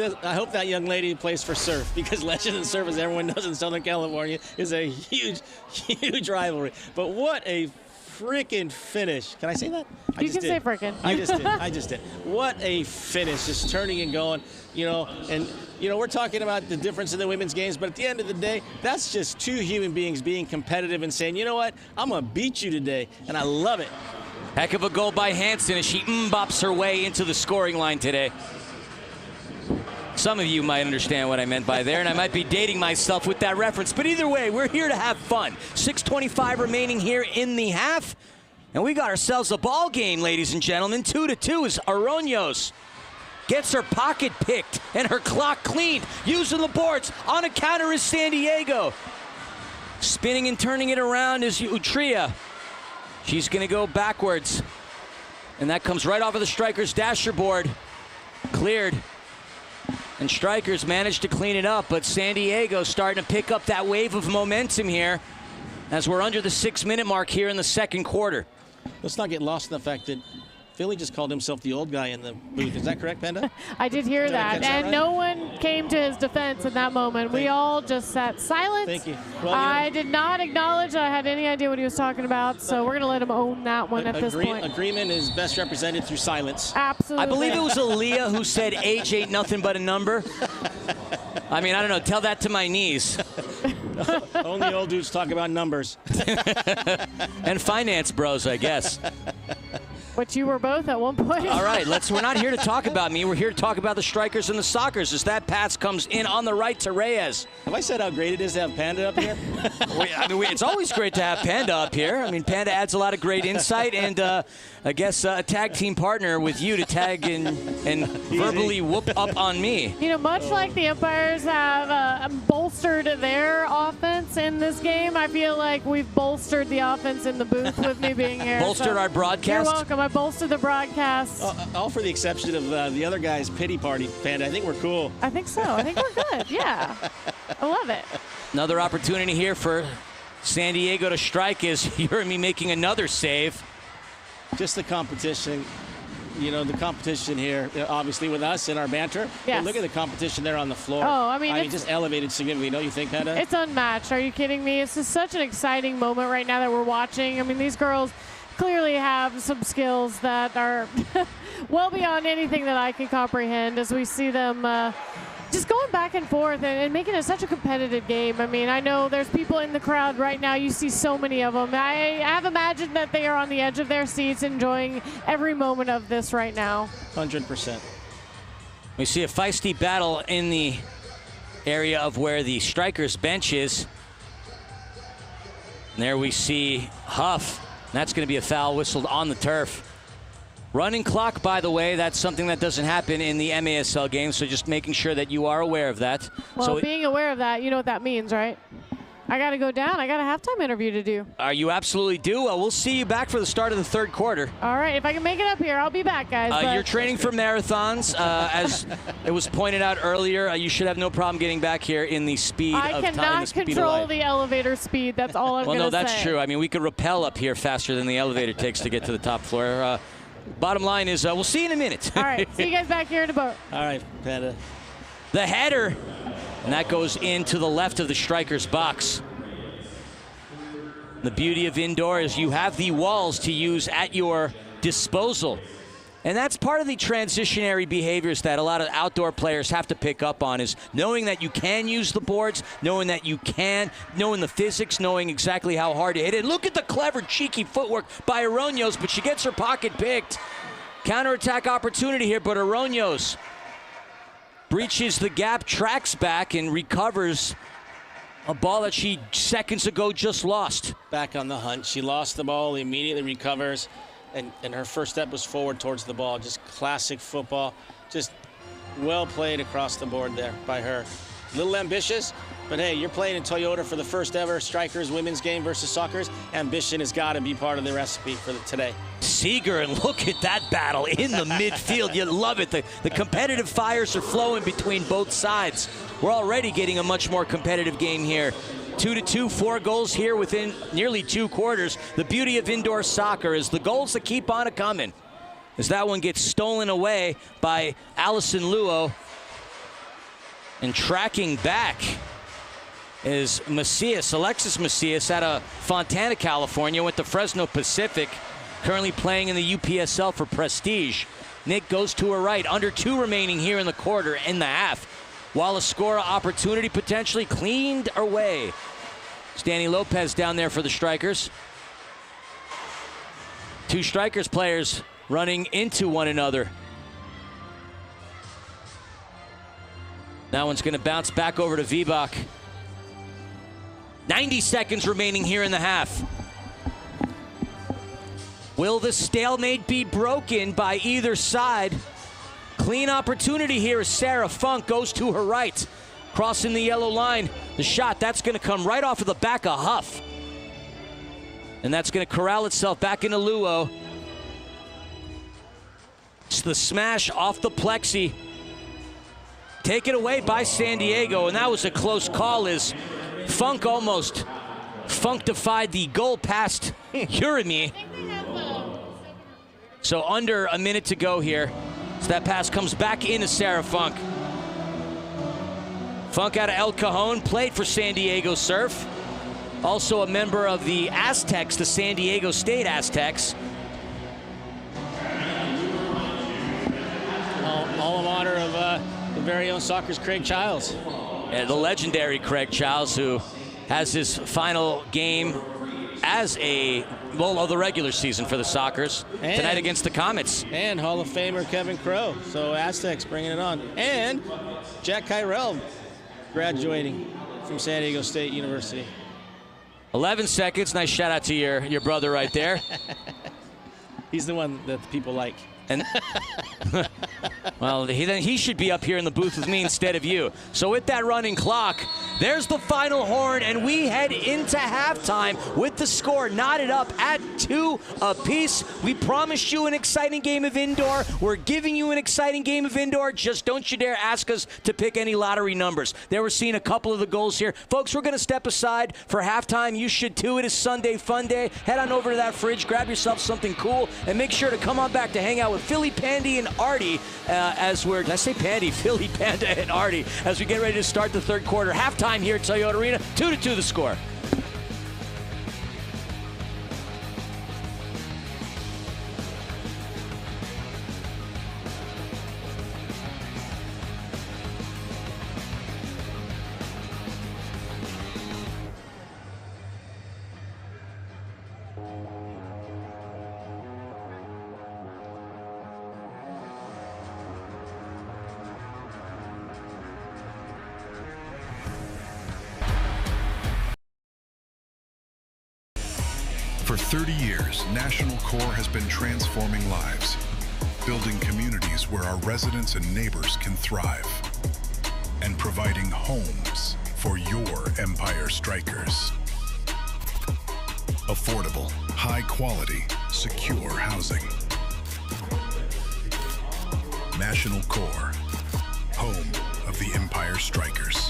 that young lady plays for Surf, because Legend and Surf, as everyone knows in Southern California, is a huge rivalry. But what a freaking finish. Can I say that? You can say freaking. I just did. What a finish. Just turning and going, you know, and, you know, we're talking about the difference in the women's games, but at the end of the day, that's just 2 human beings being competitive and saying, you know what, I'm going to beat you today, and I love it. Heck of a goal by Hansen as she bops her way into the scoring line today. Some of you might understand what I meant by there, and I might be dating myself with that reference. But either way, we're here to have fun. 6:25 remaining here in the half. And we got ourselves a ball game, ladies and gentlemen. 2-2 as Aroños gets her pocket picked and her clock cleaned. Using the boards on a counter is San Diego. Spinning and turning it around is Utria. She's going to go backwards. And that comes right off of the Strykers' dasher board. Cleared. And Strykers managed to clean it up, but San Diego starting to pick up that wave of momentum here as we're under the 6-minute mark here in the second quarter. Let's not get lost in the fact that Philly just called himself the old guy in the booth. Is that correct, Panda? I did hear Did I that. catch that And right? no one came to his defense in that moment. We all just sat silent. Thank you. Well, I did not acknowledge I had any idea what he was talking about, so we're going to let him own that one at this point. Agreement is best represented through silence. Absolutely. I believe it was Aaliyah who said age ain't nothing but a number. I mean, I don't know. Tell that to my niece. Only old dudes talk about numbers. And finance bros, I guess. Which you were both at one point. All right, we're not here to talk about me. We're here to talk about the Strykers and the Sockers as that pass comes in on the right to Reyes. Have I said how great it is to have Panda up here? It's always great to have Panda up here. I mean, Panda adds a lot of great insight and I guess a tag team partner with you to tag and verbally whoop up on me. You know, much like the umpires have bolstered their offense in this game, I feel like we've bolstered the offense in the booth with me being here. Bolstered our broadcast? You're welcome. I bolstered the broadcast. All for the exception of the other guy's pity party, Panda. I think we're cool. I think so. I think we're good. Yeah. I love it. Another opportunity here for San Diego to strike is Urimi making another save. Just the competition. You know, the competition here, obviously with us and our banter. Yes. But look at the competition there on the floor. Oh, I mean, just elevated significantly, don't you think, Panda? It's unmatched. Are you kidding me? It's just such an exciting moment right now that we're watching. I mean, these girls clearly have some skills that are well beyond anything that I can comprehend as we see them just going back and forth and making it such a competitive game. I mean, I know there's people in the crowd right now. You see so many of them. I have imagined that they are on the edge of their seats enjoying every moment of this right now. 100%. We see a feisty battle in the area of where the Strykers bench is. And there we see Huff. That's going to be a foul whistled on the turf. Running clock, by the way, that's something that doesn't happen in the MASL game, so just making sure that you are aware of that. Well, so being aware of that, you know what that means, right? I got to go down. I got a halftime interview to do. You absolutely do. Well, we'll see you back for the start of the third quarter. All right. If I can make it up here, I'll be back, guys. You're training for marathons. As it was pointed out earlier, you should have no problem getting back here in the speed of time. I cannot control the elevator speed. That's all I'm going to say. Well, no, that's true. I mean, we could rappel up here faster than the elevator takes to get to the top floor. Bottom line is we'll see you in a minute. All right. See you guys back here in a boat. All right, Panda. The header. And that goes into the left of the Strykers box. The beauty of indoor is you have the walls to use at your disposal. And that's part of the transitionary behaviors that a lot of outdoor players have to pick up on, is knowing that you can use the boards, knowing that you can, knowing the physics, knowing exactly how hard to hit it. Look at the clever, cheeky footwork by Aroños, but she gets her pocket picked. Counterattack opportunity here, but Aroños breaches the gap, tracks back, and recovers a ball that she seconds ago just lost. Back on the hunt. She lost the ball, immediately recovers. And her first step was forward towards the ball. Just classic football. Just well played across the board there by her. A little ambitious, but hey, you're playing in Toyota for the first ever Strykers women's game versus Sockers. Ambition has got to be part of the recipe for today. Seeger, and look at that battle in the midfield. You love it. The competitive fires are flowing between both sides. We're already getting a much more competitive game here. 2-2, 4 goals here within nearly 2 quarters. The beauty of indoor soccer is the goals that keep on coming. As that one gets stolen away by Allison Luo. And tracking back is Macias, Alexis Macias, out of Fontana, California, went to Fresno Pacific, currently playing in the UPSL for Prestige. Nick goes to her right, under 2 remaining here in the quarter and the half. Wallace score opportunity potentially cleaned away. Stanny Lopez down there for the Strykers. 2 Strykers players running into one another. That one's going to bounce back over to Vibach. 90 seconds remaining here in the half. Will the stalemate be broken by either side? Clean opportunity here as Sarah Funk goes to her right. Crossing the yellow line. The shot, that's going to come right off of the back of Huff. And that's going to corral itself back into Luo. It's the smash off the plexi. Taken away by San Diego, and that was a close call as Funk almost funkified the goal past Urimi. So under a minute to go here. So that pass comes back into Sarah Funk. Funk out of El Cajon, played for San Diego Surf. Also a member of the Aztecs, the San Diego State Aztecs. Alma mater of the very own Soccer's Craig Childs. Yeah, the legendary Craig Childs, who has his final game as of the regular season for the Sockers tonight against the Comets. And Hall of Famer Kevin Crowe. So Aztecs bringing it on. And Jack Kyrell graduating from San Diego State University. 11 seconds. Nice shout out to your brother right there. He's the one that the people like. And well, he should be up here in the booth with me instead of you. So with that running clock, there's the final horn, and we head into halftime with the score knotted up at 2 apiece. We promised you an exciting game of indoor. We're giving you an exciting game of indoor. Just don't you dare ask us to pick any lottery numbers. There we're seeing a couple of the goals here. Folks, we're going to step aside for halftime. You should too. It is Sunday Fun Day. Head on over to that fridge, grab yourself something cool, and make sure to come on back to hang out with Philly Pandy and Artie did I say Pandy? Philly Panda and Artie as we get ready to start the third quarter. Halftime here at Toyota Arena, 2-2 the score. For 30 years, National Core has been transforming lives, building communities where our residents and neighbors can thrive, and providing homes for your Empire Strykers. Affordable, high quality, secure housing. National Core, home of the Empire Strykers.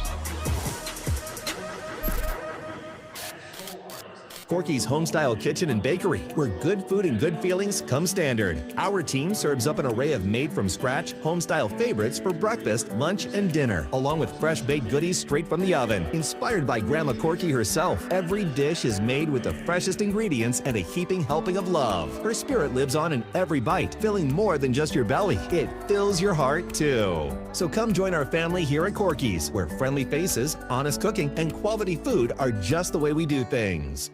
Corky's Homestyle Kitchen and Bakery, where good food and good feelings come standard. Our team serves up an array of made-from-scratch, homestyle favorites for breakfast, lunch, and dinner, along with fresh-baked goodies straight from the oven. Inspired by Grandma Corky herself, every dish is made with the freshest ingredients and a heaping helping of love. Her spirit lives on in every bite, filling more than just your belly. It fills your heart, too. So come join our family here at Corky's, where friendly faces, honest cooking, and quality food are just the way we do things.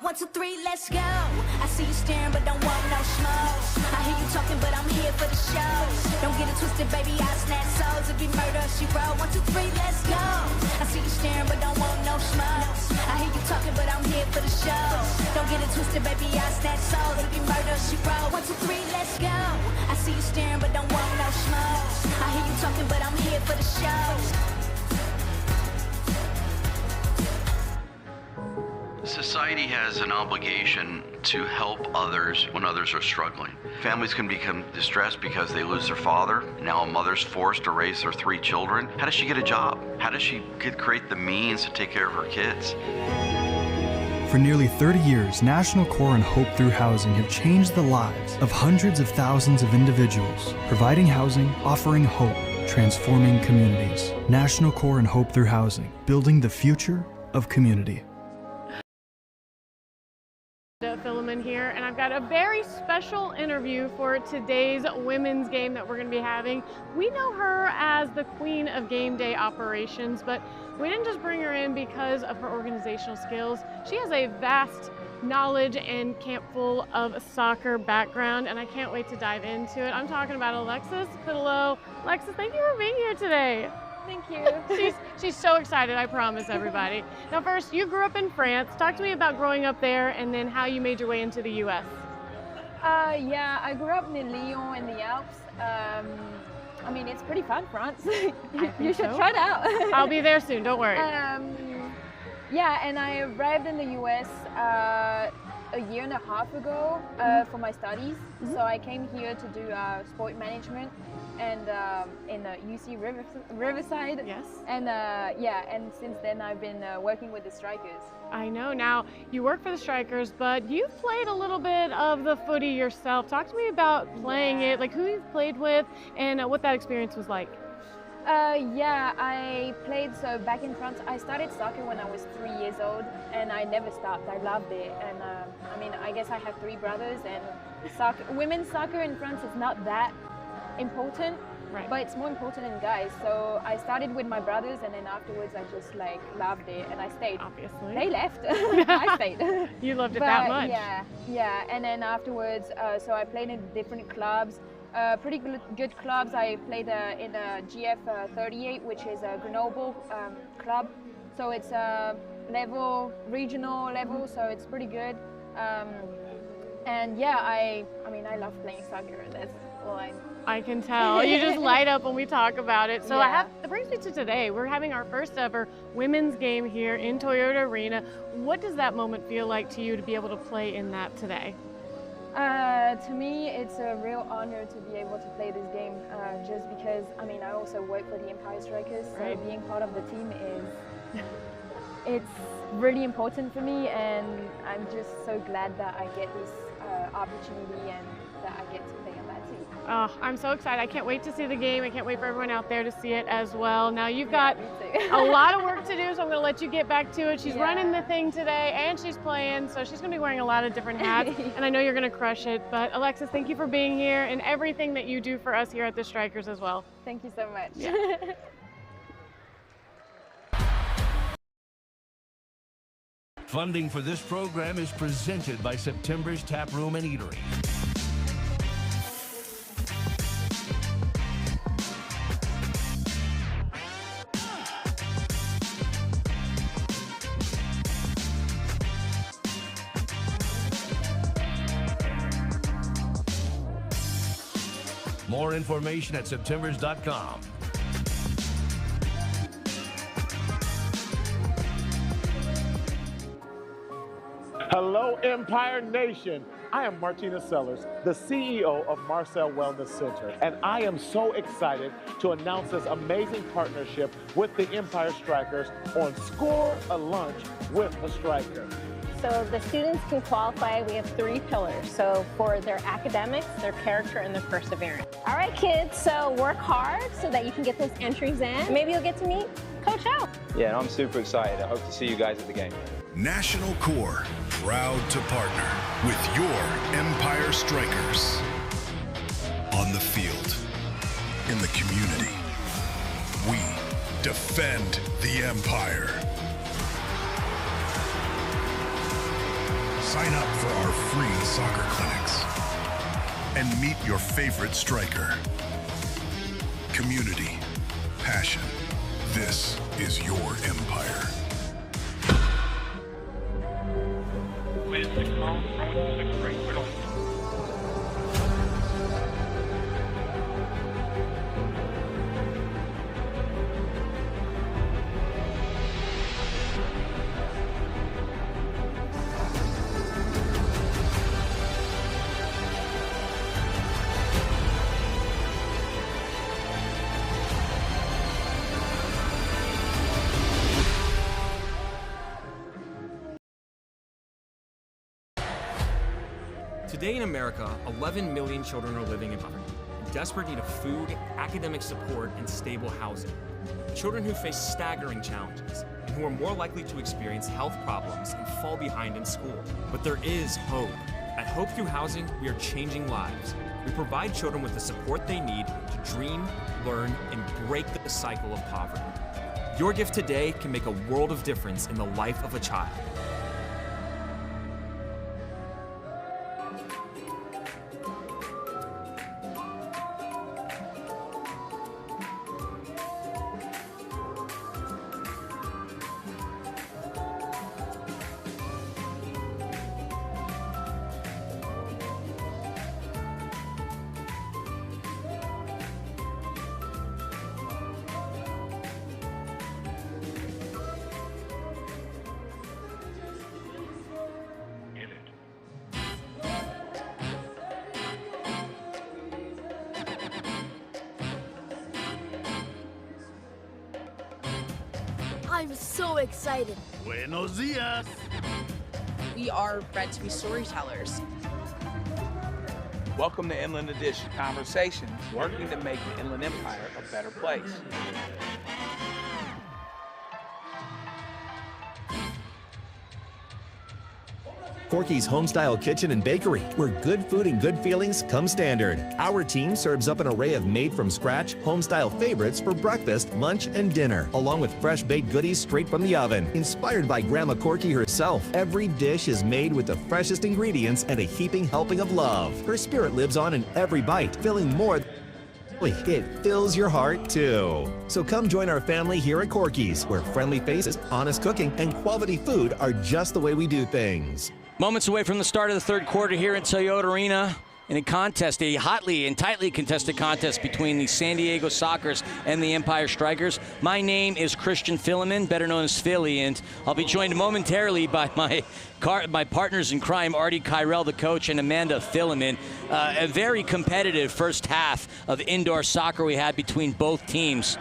1, 2, 3, let's go. I see you staring, but don't want no smoke. I hear you talking, but I'm here for the show. Don't get it twisted, baby, I snatch souls. If you murder, she roll. 1, 2, 3, let's go. I see you staring, but don't want no smoke. I hear you talking, but I'm here for the show. Don't get it twisted, baby, I snatch souls. If you murder, she roll. 1, 2, 3, let's go. I see you staring, but don't want no smoke. I hear you talking, but I'm here for the show. Society has an obligation to help others when others are struggling. Families can become distressed because they lose their father. Now a mother's forced to raise their 3 children. How does she get a job? How does she create the means to take care of her kids? For nearly 30 years, National Core and Hope Through Housing have changed the lives of hundreds of thousands of individuals, providing housing, offering hope, transforming communities. National Core and Hope Through Housing, building the future of community. Philemon here, and I've got a very special interview for today's women's game that we're going to be having. We know her as the queen of game day operations, but we didn't just bring her in because of her organizational skills. She has a vast knowledge and camp full of soccer background, and I can't wait to dive into it. I'm talking about Alexis Coutelot. Alexis, thank you for being here today. Thank you. She's so excited, I promise everybody. Now first, you grew up in France. Talk to me about growing up there and then how you made your way into the U.S. Yeah, I grew up in Lyon in the Alps. I mean, it's pretty fun, France. you should try it out. I'll be there soon, don't worry. Yeah, and I arrived in the U.S. a year and a half ago for my studies. So I came here to do sport management and in UC Riverside. Yes. And and since then I've been working with the Strykers. I know. Now, you work for the Strykers, but you've played a little bit of the footy yourself. Talk to me about playing it, like who you've played with and what that experience was like. I played, so back in France, I started soccer when I was 3 years old, and I never stopped. I loved it. And I mean, I guess I have 3 brothers, and women's soccer in France is not that important, right, but it's more important in guys. So I started with my brothers, and then afterwards I just like loved it, and I stayed. Obviously. They left. I stayed. You loved it that much. Yeah. And then afterwards, so I played in different clubs. Pretty good clubs. I played in a GF 38, which is a Grenoble club. So it's a regional level, so it's pretty good. And yeah, I mean, I love playing soccer. That's all I can tell. You just light up when we talk about it. So Yeah. that brings me to today. We're having our first ever women's game here in Toyota Arena. What does that moment feel like to you to be able to play in that today? To me, it's a real honor to be able to play this game, just because, I mean, I also work for the Empire Strikers, so Right. being part of the team it's really important for me, and I'm just so glad that I get this opportunity and that I get to play on that team. Oh, I'm so excited. I can't wait to see the game. I can't wait for everyone out there to see it as well. Now, you've got a lot of work to do, so I'm going to let you get back to it. She's running the thing today, and she's playing, so she's going to be wearing a lot of different hats, and I know you're going to crush it. But, Alexis, thank you for being here and everything that you do for us here at the Strykers as well. Thank you so much. Funding for this program is presented by September's Tap Room and Eatery. More information at septembers.com. Hello, Empire Nation. I am Martina Sellers, the CEO of Marcel Wellness Center, and I am so excited to announce this amazing partnership with the Empire Strikers on Score a Lunch with a Striker. So the students can qualify. We have 3 pillars. So for their academics, their character, and their perseverance. All right, kids, so work hard so that you can get those entries in. Maybe you'll get to meet Coach Al. Yeah, and I'm super excited. I hope to see you guys at the game. National Corps, proud to partner with your Empire Strikers. On the field, in the community, we defend the Empire. Sign up for our free soccer clinics and meet your favorite striker. Community, passion. This is your Empire. With 6 miles, runway 26 right, clear on. Today in America, 11 million children are living in poverty, in desperate need of food, academic support, and stable housing. Children who face staggering challenges, and who are more likely to experience health problems and fall behind in school. But there is hope. At Hope Through Housing, we are changing lives. We provide children with the support they need to dream, learn, and break the cycle of poverty. Your gift today can make a world of difference in the life of a child. I'm so excited. Buenos dias. We are bred to be storytellers. Welcome to Inland Edition, conversations working to make the Inland Empire a better place. Corky's Homestyle Kitchen and Bakery, where good food and good feelings come standard. Our team serves up an array of made-from-scratch, homestyle favorites for breakfast, lunch, and dinner, along with fresh-baked goodies straight from the oven. Inspired by Grandma Corky herself, every dish is made with the freshest ingredients and a heaping helping of love. Her spirit lives on in every bite, filling more. It fills your heart, too. So come join our family here at Corky's, where friendly faces, honest cooking, and quality food are just the way we do things. Moments away from the start of the third quarter here in Toyota Arena in a contest, a hotly and tightly contested contest between the San Diego Strykers and the Empire Strikers. My name is Christian Philemon, better known as Philly, and I'll be joined momentarily by my partners in crime, Artie Kyrell, the coach, and Amanda Philemon. A very competitive first half of indoor soccer we had between both teams.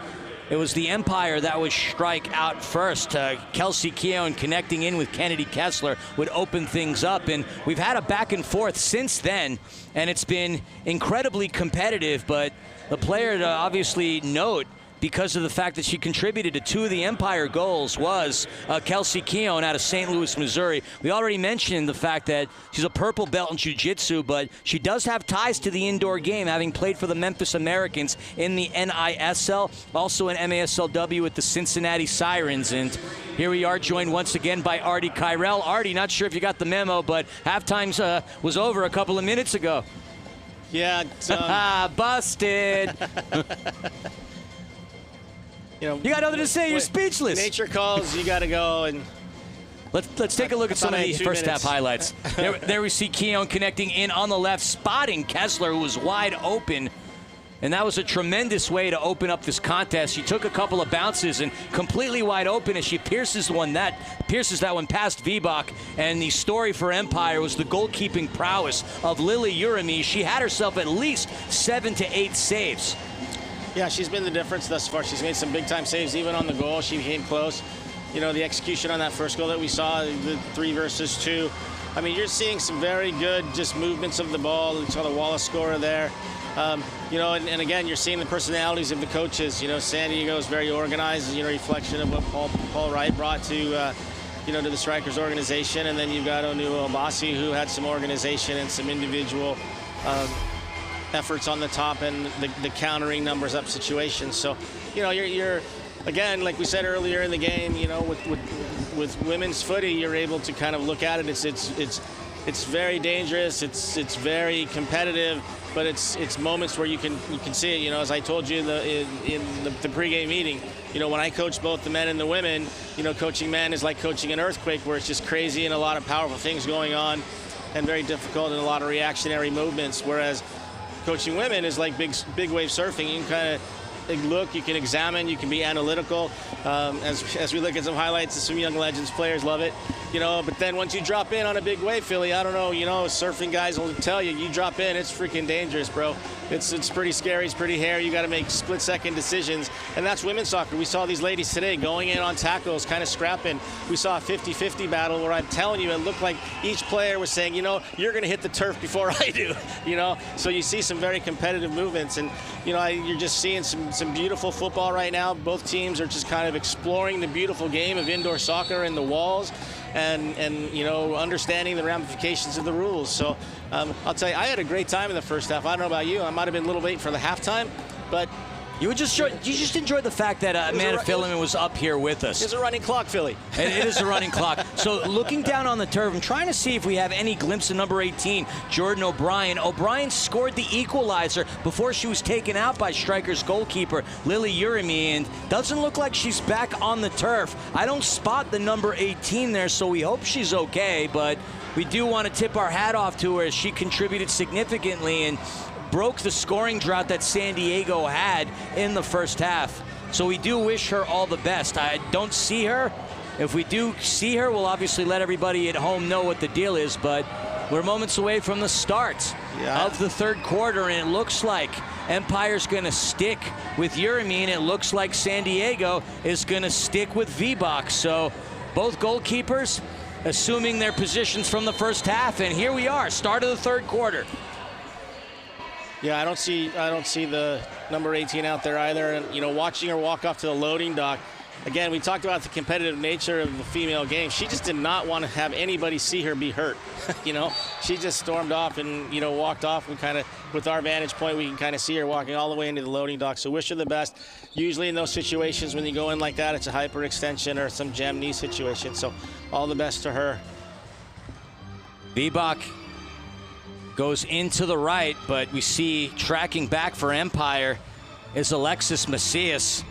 It was the Empire that would strike out first. Kelsey Keown connecting in with Kennedy Kessler would open things up. And we've had a back and forth since then, and it's been incredibly competitive. But the player to obviously note, because of the fact that she contributed to 2 of the Empire goals, was Kelsey Keown out of St. Louis, Missouri. We already mentioned the fact that she's a purple belt in jiu-jitsu, but she does have ties to the indoor game, having played for the Memphis Americans in the NISL, also in MASLW with the Cincinnati Sirens. And here we are, joined once again by Artie Kyrell. Artie, not sure if you got the memo, but halftime was over a couple of minutes ago. Yeah. Busted. You know, you got nothing to say. You're speechless. Nature calls. You got to go. And let's take a look at some of the first half highlights. There we see Keown connecting in on the left, spotting Kessler, who was wide open. And that was a tremendous way to open up this contest. She took a couple of bounces and completely wide open as she pierces that one past Vibach. And the story for Empire was the goalkeeping prowess of Lily Urami. She had herself at least 7 to 8 saves. Yeah, she's been the difference thus far. She's made some big-time saves, even on the goal. She came close. You know, the execution on that first goal that we saw, the 3 versus 2. I mean, you're seeing some very good just movements of the ball. You saw the Wallace scorer there. You know, and again, you're seeing the personalities of the coaches. You know, San Diego is very organized, you know, reflection of what Paul Wright brought to, you know, to the Strykers organization. And then you've got Onua Obasi, who had some organization and some individual efforts on the top and the countering numbers up situations. So, you know, you're again, like we said earlier in the game, you know, with women's footy, you're able to kind of look at it. It's very dangerous. It's very competitive, but it's moments where you can see it. You know, as I told you in the pregame meeting, you know, when I coach both the men and the women, you know, coaching men is like coaching an earthquake, where it's just crazy and a lot of powerful things going on, and very difficult and a lot of reactionary movements. Whereas coaching women is like big wave surfing. You can kind of look, you can examine, you can be analytical. As we look at some highlights, some young Legends players love it, you know. But then once you drop in on a big wave, Philly, I don't know, you know, surfing guys will tell you, you drop in, it's freaking dangerous, bro. It's pretty scary, it's pretty hairy. You got to make split-second decisions, and that's women's soccer. We saw these ladies today going in on tackles, kind of scrapping. We saw a 50-50 battle where I'm telling you, it looked like each player was saying, you know, you're going to hit the turf before I do, you know. So you see some very competitive movements, and you know, you're just seeing some beautiful football right now. Both teams are just kind of exploring the beautiful game of indoor soccer and the walls, and you know, understanding the ramifications of the rules. So I'll tell you, I had a great time in the first half. I don't know about you. I might have been a little late for the halftime, but you just enjoyed the fact that Amanda Philemon was up here with us. It's a running clock, Philly. It is a running clock. So looking down on the turf, I'm trying to see if we have any glimpse of number 18, Jordan O'Brien. O'Brien scored the equalizer before she was taken out by Strykers goalkeeper Lily Urami, and doesn't look like she's back on the turf. I don't spot the number 18 there, so we hope she's okay, but we do want to tip our hat off to her, as she contributed significantly and broke the scoring drought that San Diego had in the first half. So we do wish her all the best. I don't see her. If we do see her, we'll obviously let everybody at home know what the deal is, but we're moments away from the start of the third quarter, and it looks like Empire's going to stick with Urimi, and it looks like San Diego is going to stick with Vibach. So both goalkeepers assuming their positions from the first half, and here we are, start of the third quarter. Yeah, I don't see the number 18 out there either. And, you know, watching her walk off to the loading dock, again, we talked about the competitive nature of the female game. She just did not want to have anybody see her be hurt. You know, she just stormed off and, you know, walked off. And kind of, with our vantage point, we can kind of see her walking all the way into the loading dock. So wish her the best. Usually in those situations, when you go in like that, it's a hyperextension or some jam knee situation. So all the best to her. Vibach goes into the right, but we see tracking back for Empire is Alexis Macias.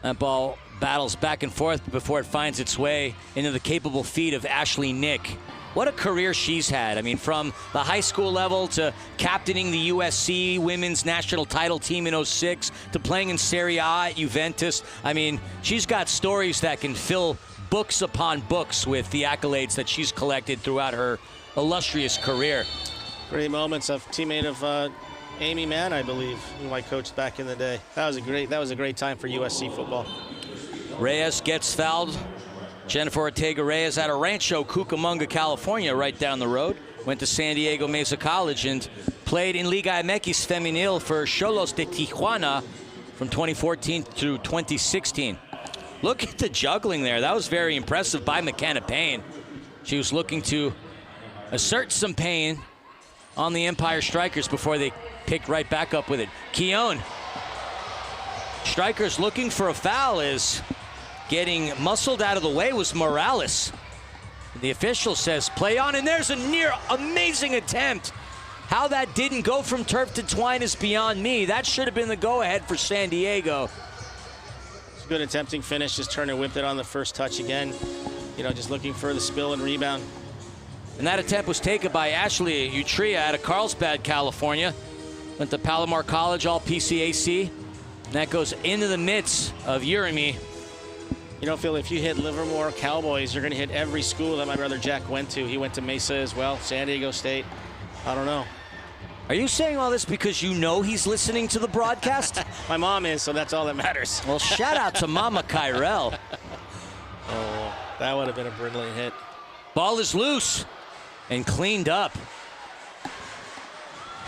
That ball battles back and forth before it finds its way into the capable feet of Ashley Nick. What a career she's had. I mean, from the high school level to captaining the USC women's national title team in '06 to playing in Serie A at Juventus. I mean, she's got stories that can fill books upon books with the accolades that she's collected throughout her illustrious career. Great moments. Of teammate of Amy Mann, I believe, who I coached back in the day. That was a great time for USC football. Reyes gets fouled. Jennifer Ortega-Reyes out of Rancho Cucamonga, California, right down the road. Went to San Diego Mesa College and played in Liga MX Femenil for Xolos de Tijuana from 2014 through 2016. Look at the juggling there. That was very impressive by McKenna Payne. She was looking to assert some pain on the Empire Strykers before they picked right back up with it. Keown. Strykers looking for a foul, is getting muscled out of the way was Morales. The official says play on, and there's a near amazing attempt. How that didn't go from turf to twine is beyond me. That should have been the go-ahead for San Diego. Good attempting finish, just turned and whipped it on the first touch again. You know, just looking for the spill and rebound. And that attempt was taken by Ashley Utria out of Carlsbad, California. Went to Palomar College, all PCAC. And that goes into the midst of Urimi. You know, Phil, if you hit Livermore Cowboys, you're going to hit every school that my brother Jack went to. He went to Mesa as well, San Diego State. I don't know. Are you saying all this because you know he's listening to the broadcast? My mom is, so that's all that matters. Well, shout out to Mama Kyrell. Oh, that would have been a brilliant hit. Ball is loose and cleaned up.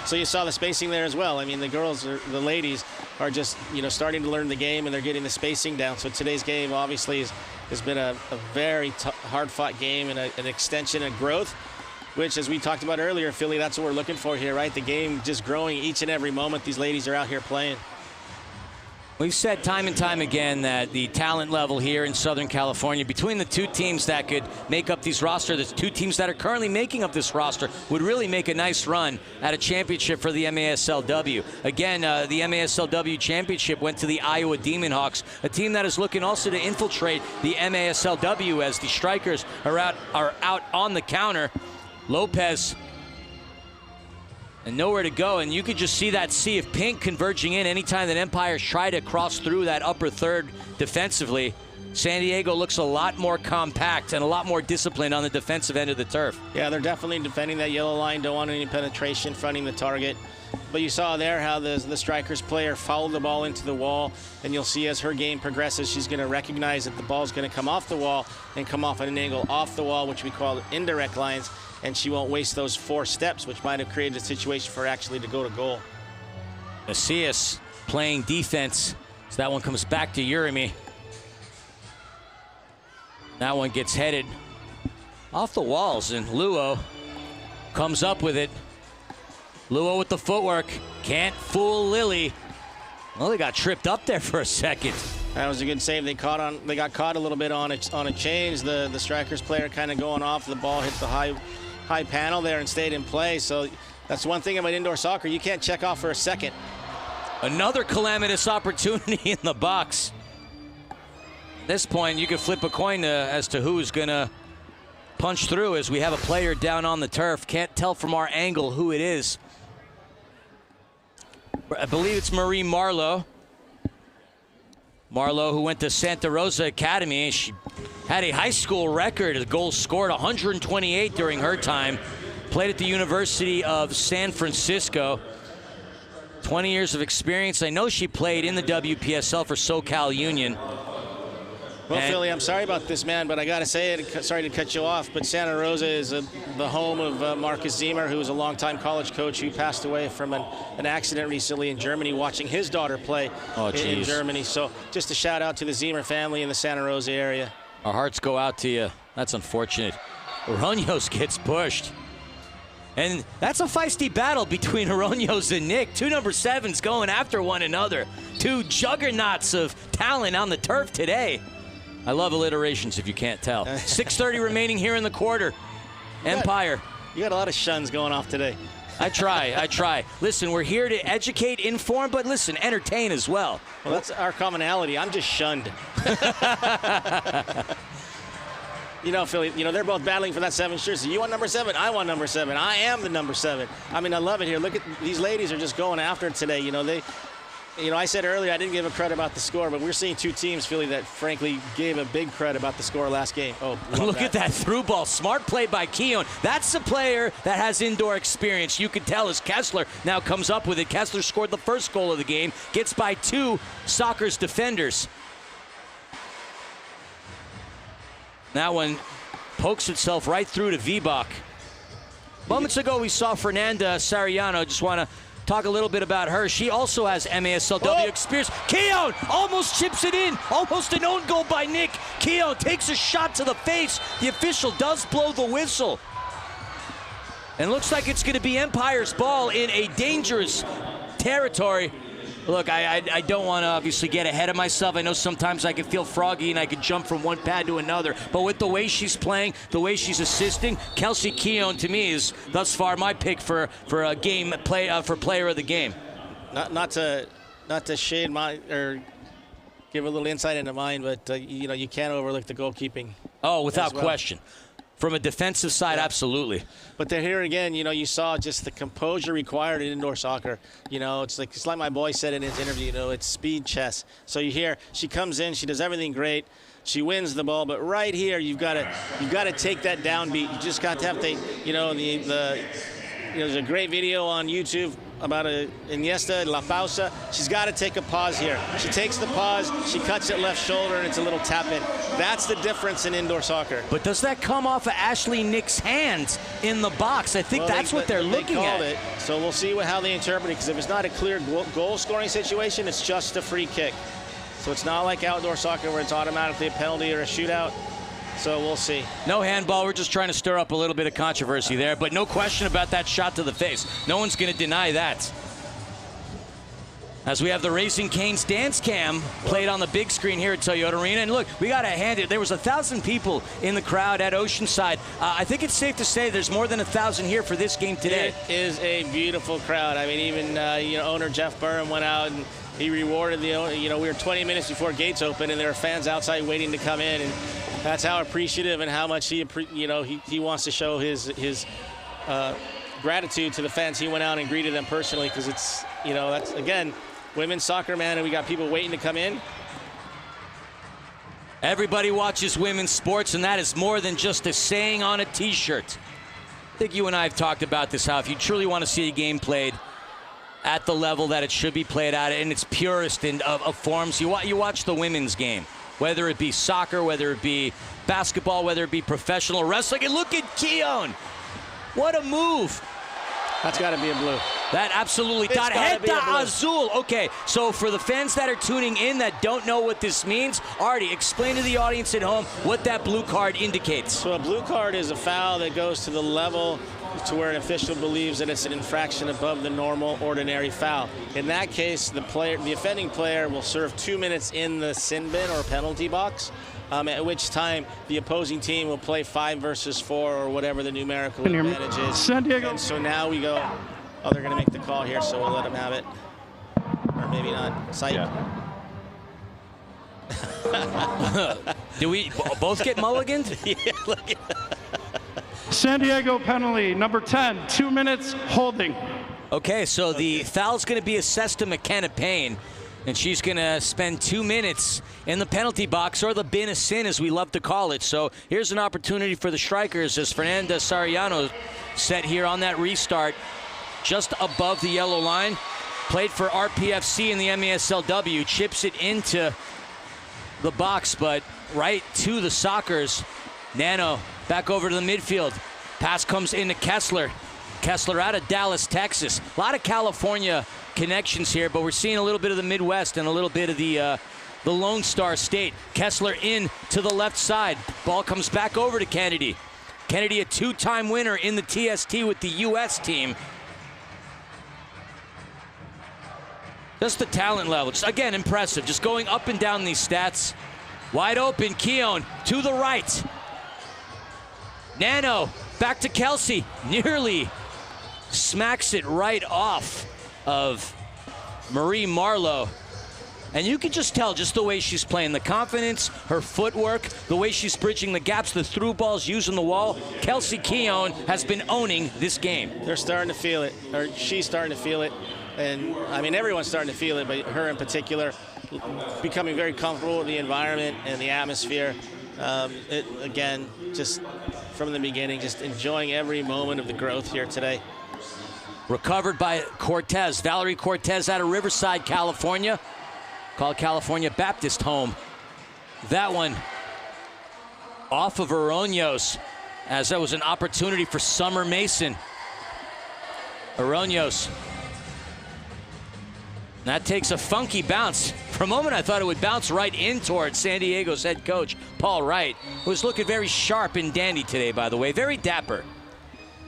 So you saw the spacing there as well. I mean, the ladies are just, you know, starting to learn the game, and they're getting the spacing down. So today's game obviously has been a very hard-fought game and an extension and growth, which, as we talked about earlier, Philly, that's what we're looking for here, right? The game just growing each and every moment these ladies are out here playing. We've said time and time again that the talent level here in Southern California, between the two teams that could make up these roster, the two teams that are currently making up this roster, would really make a nice run at a championship for the MASLW. Again, the MASLW championship went to the Iowa Demon Hawks, a team that is looking also to infiltrate the MASLW as the Strykers are out on the counter. Lopez and nowhere to go, and you could just see that sea of pink converging in anytime that Empires try to cross through that upper third defensively. San Diego looks a lot more compact and a lot more disciplined on the defensive end of the turf. Yeah, they're definitely defending that yellow line, don't want any penetration, fronting the target. But you saw there how the Strykers player fouled the ball into the wall, and you'll see as her game progresses, she's going to recognize that the ball's going to come off the wall and come off at an angle off the wall, which we call indirect lines, and she won't waste those 4 steps, which might have created a situation for her actually to go to goal. Macias playing defense, so that one comes back to Urimi. That one gets headed off the walls, and Luo comes up with it. Luo with the footwork, can't fool Lily. Well, they got tripped up there for a second. That was a good save. They got caught a little bit on a change. The Strykers player kind of going off. The ball hit the high panel there and stayed in play. So that's one thing about indoor soccer. You can't check off for a second. Another calamitous opportunity in the box. At this point, you could flip a coin as to who's going to punch through, as we have a player down on the turf. Can't tell from our angle who it is. I believe it's Marie Marlowe. Marlowe, who went to Santa Rosa Academy. She had a high school record of goals scored, 128 during her time. Played at the University of San Francisco. 20 years of experience. I know she played in the WPSL for SoCal Union. Well, Philly, I'm sorry about this, man, but I got to say it. Sorry to cut you off, but Santa Rosa is the home of Marcus Ziemer, who was a longtime college coach who passed away from an accident recently in Germany watching his daughter play in Germany. So just a shout out to the Ziemer family in the Santa Rosa area. Our hearts go out to you. That's unfortunate. Oroños gets pushed. And that's a feisty battle between Oroños and Nick. Two number 7s going after one another. Two juggernauts of talent on the turf today. I love alliterations if you can't tell. 6:30 remaining here in the quarter. Empire. You got a lot of shuns going off today. I try. Listen, we're here to educate, inform, but listen, entertain as well. Well, that's our commonality. I'm just shunned. You know, Philly, they're both battling for that 7 jersey. You want number 7? I want number 7. I am the number 7. I mean, I love it here. Look at these ladies are just going after it today. I said earlier I didn't give a credit about the score, but we're seeing two teams, Philly, that frankly gave a big credit about the score last game. Oh, look at that through ball. Smart play by Keown. That's a player that has indoor experience. You could tell as Kessler now comes up with it. Kessler scored the first goal of the game, gets by 2 Strykers defenders. That one pokes itself right through to Vibach. Moments ago, we saw Fernanda Sariano. Just want to talk a little bit about her. She also has MASLW experience. Keown almost chips it in. Almost an own goal by Nick. Keown takes a shot to the face. The official does blow the whistle. And looks like it's going to be Empire's ball in a dangerous territory. Look, I don't want to obviously get ahead of myself. I know sometimes I can feel froggy and I can jump from one pad to another. But with the way she's playing, the way she's assisting, Kelsey Keown to me is thus far my pick for a game for player of the game. Not to shade my or give a little insight into mine, but you can't overlook the goalkeeping. Oh, without question. From a defensive side, absolutely. But here again, you saw just the composure required in indoor soccer. It's like my boy said in his interview, it's speed chess. So you hear she comes in, she does everything great. She wins the ball, but right here you've got to take that downbeat. You just got to have there's a great video on YouTube about Iniesta, La Pausa. She's got to take a pause here. She takes the pause, she cuts it left shoulder, and it's a little tap in. That's the difference in indoor soccer. But does that come off of Ashley Nick's hands in the box? I think that's what they're looking at. It, so we'll see how they interpret it, because if it's not a clear goal-scoring situation, it's just a free kick. So it's not like outdoor soccer where it's automatically a penalty or a shootout. So we'll see. No handball. We're just trying to stir up a little bit of controversy there, but no question about that shot to the face. No one's going to deny that. As we have the Raising Cane's dance cam played on the big screen here at Toyota Arena. And look, we got to hand it. There was 1,000 people in the crowd at Oceanside. I think it's safe to say there's more than 1,000 here for this game today. It is a beautiful crowd. I mean, even owner Jeff Burnham went out and he rewarded the owner. We were 20 minutes before gates open, and there were fans outside waiting to come in. And that's how appreciative and how much he wants to show his gratitude to the fans. He went out and greeted them personally, because it's that's again women's soccer, man, and we got people waiting to come in. Everybody watches women's sports, and that is more than just a saying on a t-shirt. I think you and I have talked about this, how if you truly want to see a game played at the level that it should be played at in its purest of forms, you watch the women's game. Whether it be soccer, whether it be basketball, whether it be professional wrestling. And look at Keown. What a move. That's got to be a blue. That absolutely. Tarjeta azul. Okay, so for the fans that are tuning in that don't know what this means, Artie, explain to the audience at home what that blue card indicates. So a blue card is a foul that goes to the level to where an official believes that it's an infraction above the normal, ordinary foul. In that case, the offending player will serve 2 minutes in the sin bin or penalty box, at which time the opposing team will play 5 versus 4 or whatever the numerical advantage is. San Diego. And so now we go, they're going to make the call here, so we'll let them have it. Or maybe not. Sight. Yeah. Do we both get mulliganed? Yeah, look at San Diego penalty, number 10, 2 minutes holding. Okay, so the foul's going to be assessed to McKenna Payne. And she's going to spend 2 minutes in the penalty box, or the bin of sin, as we love to call it. So here's an opportunity for the Strykers as Fernanda Sariano set here on that restart just above the yellow line. Played for RPFC in the MASLW, chips it into the box, but right to the Sockers. Nano back over to the midfield. Pass comes into Kessler. Kessler out of Dallas, Texas. A lot of California connections here, but we're seeing a little bit of the Midwest and a little bit of the Lone Star State. Kessler in to the left side. Ball comes back over to Kennedy. Kennedy, a two-time winner in the TST with the U.S. team. Just the talent level, just again, impressive. Just going up and down these stats. Wide open, Keown to the right. Nano, back to Kelsey. Nearly smacks it right off of Marie Marlowe. And you can just tell just the way she's playing, the confidence, her footwork, the way she's bridging the gaps, the through balls, using the wall. Kelsey Keown has been owning this game. They're starting to feel it, or she's starting to feel it. And, I mean, everyone's starting to feel it, but her in particular, becoming very comfortable with the environment and the atmosphere. Again, just from the beginning, just enjoying every moment of the growth here today. Recovered by Cortez. Valerie Cortez out of Riverside, California. Called California Baptist home. That one off of Aroños, as that was an opportunity for Summer Mason. Aroños. That takes a funky bounce. For a moment, I thought it would bounce right in towards San Diego's head coach, Paul Wright, who was looking very sharp and dandy today, by the way. Very dapper.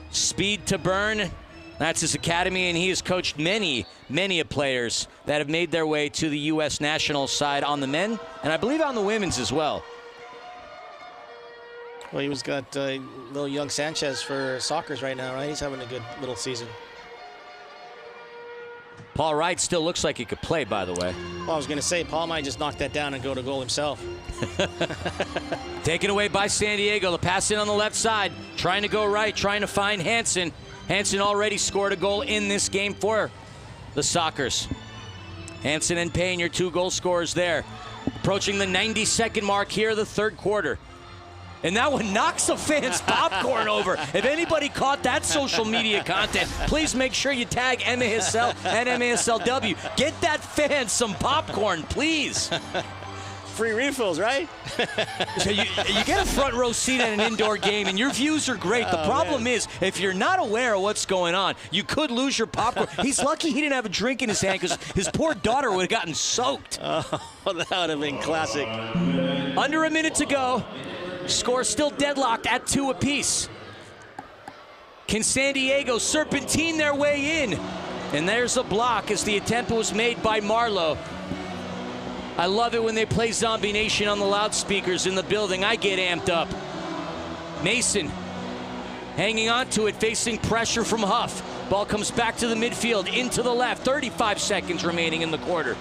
Speed to burn. That's his academy, and he has coached many, many players that have made their way to the U.S. national side on the men, and I believe on the women's as well. Well, he was got little young Sanchez for Sockers right now, right? He's having a good little season. Paul Wright still looks like he could play, by the way. Well, I was going to say, Paul might just knock that down and go to goal himself. Taken away by San Diego. The pass in on the left side. Trying to go right, trying to find Hansen. Hansen already scored a goal in this game for the Sockers. Hansen and Payne, your two goal scorers there. Approaching the 90-second mark here, the third quarter. And that one knocks the fans' popcorn over. If anybody caught that social media content, please make sure you tag MASL and MASLW. Get that fan some popcorn, please. Free refills, right? So you get a front row seat at an indoor game, and your views are great. The problem is, if you're not aware of what's going on, you could lose your popcorn. He's lucky he didn't have a drink in his hand, because his poor daughter would have gotten soaked. Oh, that would have been classic. Under a minute to go. Score still deadlocked at 2 apiece. Can San Diego serpentine their way in? And there's a block as the attempt was made by Marlowe. I love it when they play Zombie Nation on the loudspeakers in the building. I get amped up. Mason hanging on to it, facing pressure from Huff. Ball comes back to the midfield, into the left. 35 seconds remaining in the quarter.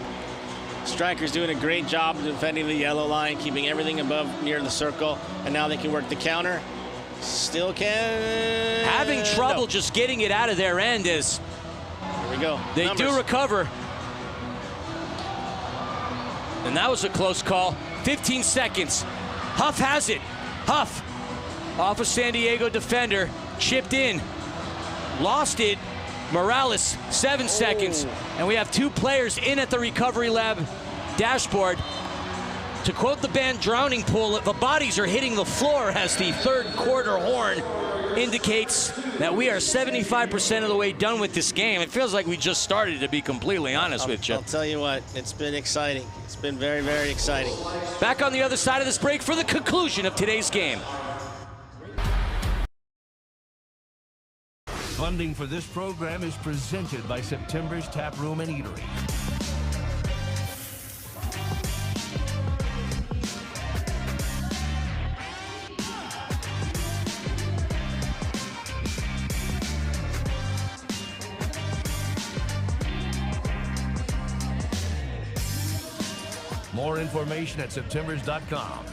Strykers doing a great job defending the yellow line, keeping everything above near the circle, and now they can work the counter. Still can. Having trouble just getting it out of their end as here we go. They do recover. And that was a close call. 15 seconds. Huff has it. Huff off a San Diego defender, chipped in, lost it. Morales, 7 seconds, and we have 2 players in at the recovery lab dashboard. To quote the band Drowning Pool, the bodies are hitting the floor as the third quarter horn indicates that we are 75% of the way done with this game. It feels like we just started, to be completely honest with you. I'll tell you what, it's been exciting. It's been very, very exciting. Back on the other side of this break for the conclusion of today's game. Funding for this program is presented by September's Tap Room and Eatery. More information at septembers.com.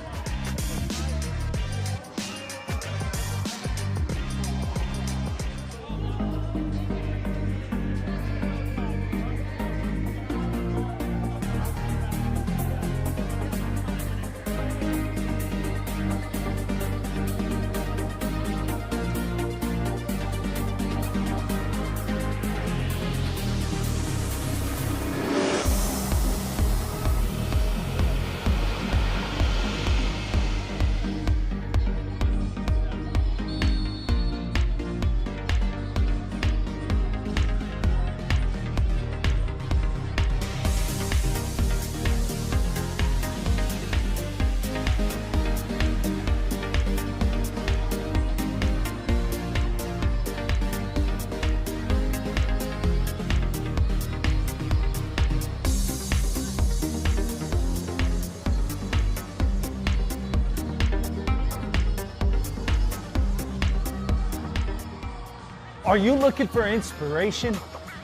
Are you looking for inspiration?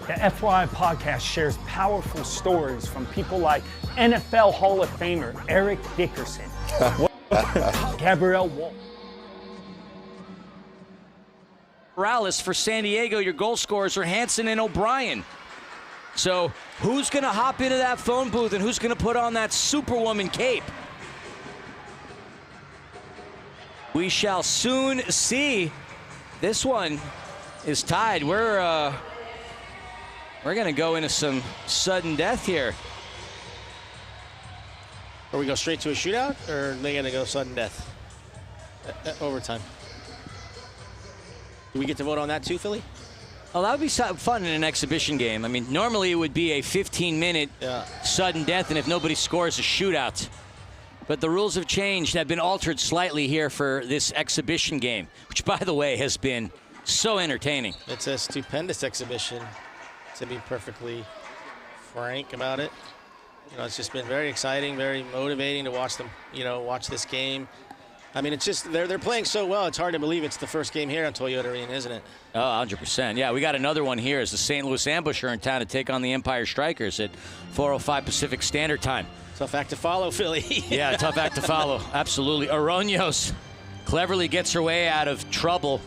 The FYI podcast shares powerful stories from people like NFL Hall of Famer Eric Dickerson, Gabrielle Wolf. Morales for San Diego. Your goal scorers are Hansen and O'Brien. So who's going to hop into that phone booth and who's going to put on that Superwoman cape? We shall soon see. This one is tied. We're going to go into some sudden death here. Or we go straight to a shootout, or are they going to go sudden death? Overtime. Do we get to vote on that too, Philly? Oh, that would be fun in an exhibition game. I mean, normally it would be a 15-minute sudden death, and if nobody scores, a shootout. But the rules have changed, have been altered slightly here for this exhibition game, which, by the way, has been so entertaining. It's a stupendous exhibition, to be perfectly frank about it. You know, it's just been very exciting, very motivating to watch them, watch this game. I mean, it's just, they're playing so well, it's hard to believe it's the first game here on Toyota Arena, isn't it? Oh, 100%. Yeah, we got another one here as the St. Louis Ambush are in town to take on the Empire Strykers at 4:05 Pacific Standard Time. Tough act to follow, Philly. Yeah, tough act to follow. Absolutely. Aroños cleverly gets her way out of trouble.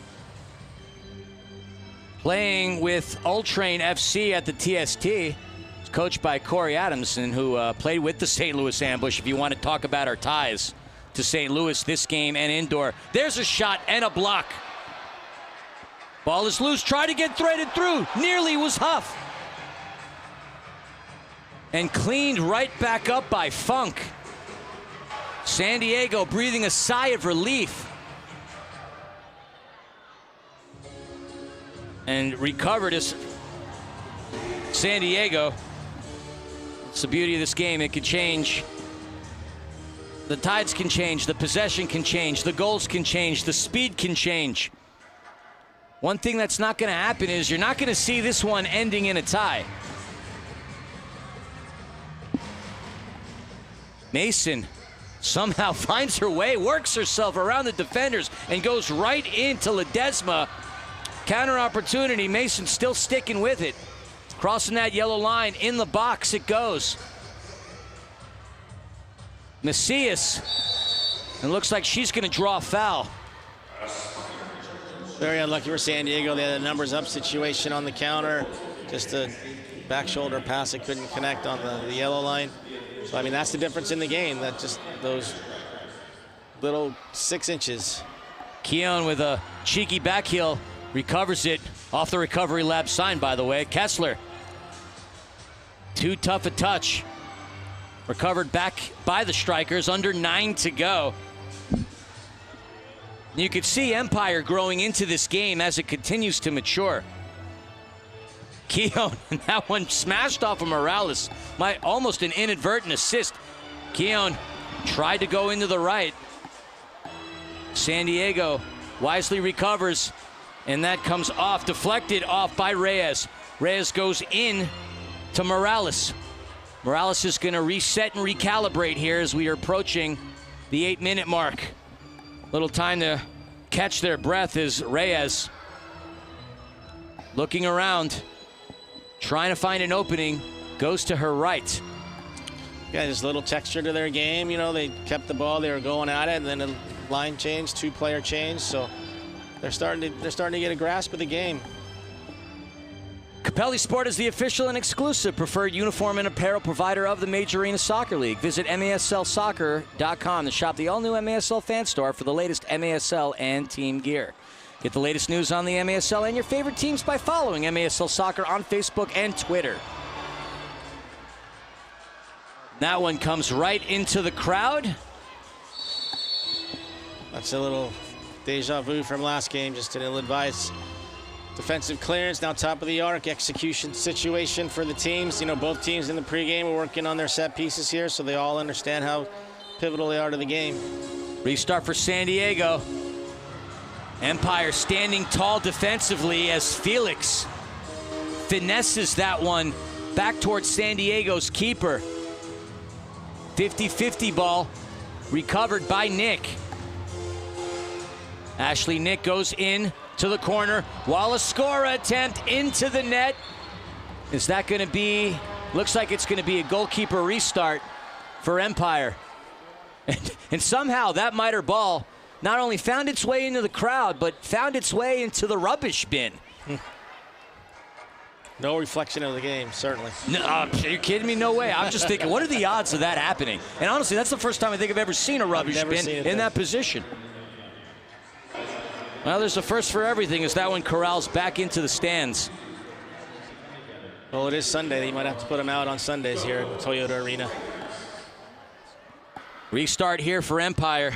Playing with Ultrain FC at the TST. It's coached by Corey Adamson, who played with the St. Louis Ambush, if you want to talk about our ties to St. Louis this game and indoor. There's a shot and a block. Ball is loose. Try to get threaded through. Nearly was Huff. And cleaned right back up by Funk. San Diego breathing a sigh of relief. And recovered as San Diego. It's the beauty of this game. It could change. The tides can change. The possession can change. The goals can change. The speed can change. One thing that's not going to happen is you're not going to see this one ending in a tie. Mason somehow finds her way, works herself around the defenders, and goes right into Ledesma. Counter opportunity. Mason still sticking with it. Crossing that yellow line. In the box it goes. Macias. And looks like she's going to draw a foul. Very unlucky for San Diego. They had a numbers up situation on the counter. Just a back shoulder pass that couldn't connect on the yellow line. So, I mean, that's the difference in the game. That just those little 6 inches. Keown with a cheeky back heel. Recovers it off the recovery lab sign, by the way. Kessler. Too tough a touch. Recovered back by the Strykers. Under 9 to go. You could see Empire growing into this game as it continues to mature. Keown, and that one smashed off of Morales. Almost an inadvertent assist. Keown tried to go into the right. San Diego wisely recovers, and that comes off, deflected off by Reyes. Reyes goes in to Morales. Morales is going to reset and recalibrate here as we are approaching the 8-minute mark. Little time to catch their breath as Reyes looking around, trying to find an opening, goes to her right. Yeah, just a little texture to their game. You know, they kept the ball, they were going at it, and then a line change, 2-player change. So they're starting to get a grasp of the game. Capelli Sport is the official and exclusive preferred uniform and apparel provider of the Major Arena Soccer League. Visit MASLsoccer.com to shop the all-new MASL fan store for the latest MASL and team gear. Get the latest news on the MASL and your favorite teams by following MASL Soccer on Facebook and Twitter. That one comes right into the crowd. That's a little deja vu from last game, just an ill-advised defensive clearance. Now top of the arc, execution situation for the teams. You know, both teams in the pregame are working on their set pieces here, so they all understand how pivotal they are to the game. Restart for San Diego. Empire standing tall defensively as Felix finesses that one back towards San Diego's keeper. 50-50 ball recovered by Nick. Ashley Nick goes in to the corner. Wallace-Scora attempt into the net. Is that going to be, looks like it's going to be a goalkeeper restart for Empire. And somehow that miter ball not only found its way into the crowd, but found its way into the rubbish bin. No reflection of the game, certainly. No, are you kidding me? No way. I'm just thinking, what are the odds of that happening? And honestly, that's the first time I think I've ever seen a rubbish bin in that position. Well, there's a first for everything as that one corrals back into the stands. Well, it is Sunday. You might have to put them out on Sundays here at Toyota Arena. Restart here for Empire.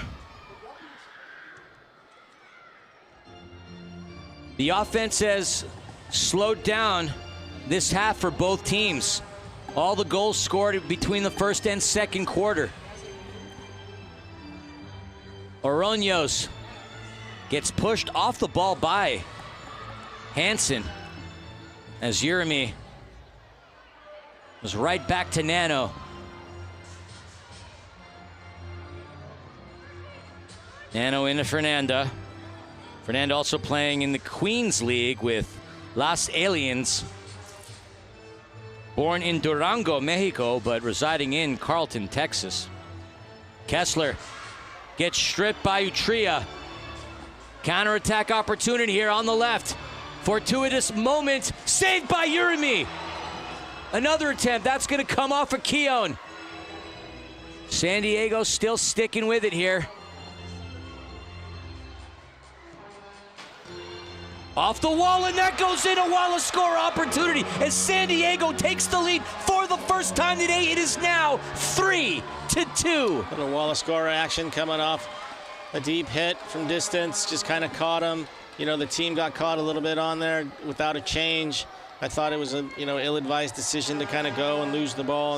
The offense has slowed down this half for both teams. All the goals scored between the first and second quarter. Oroños gets pushed off the ball by Hansen as Jeremy was right back to Nano. Nano into Fernanda. Fernanda also playing in the Queens League with Las Aliens. Born in Durango, Mexico, but residing in Carlton, Texas. Kessler gets stripped by Utria. Counterattack opportunity here on the left. Fortuitous moment, saved by Urimi. Another attempt, that's gonna come off of Keown. San Diego still sticking with it here. Off the wall, and that goes in. A Wallace-Scora opportunity as San Diego takes the lead for the first time today. It is now 3-2. Little Wallace-Scora action coming off a deep hit from distance. Just kind of caught him. You know, the team got caught a little bit on there without a change. I thought it was a ill-advised decision to kind of go and lose the ball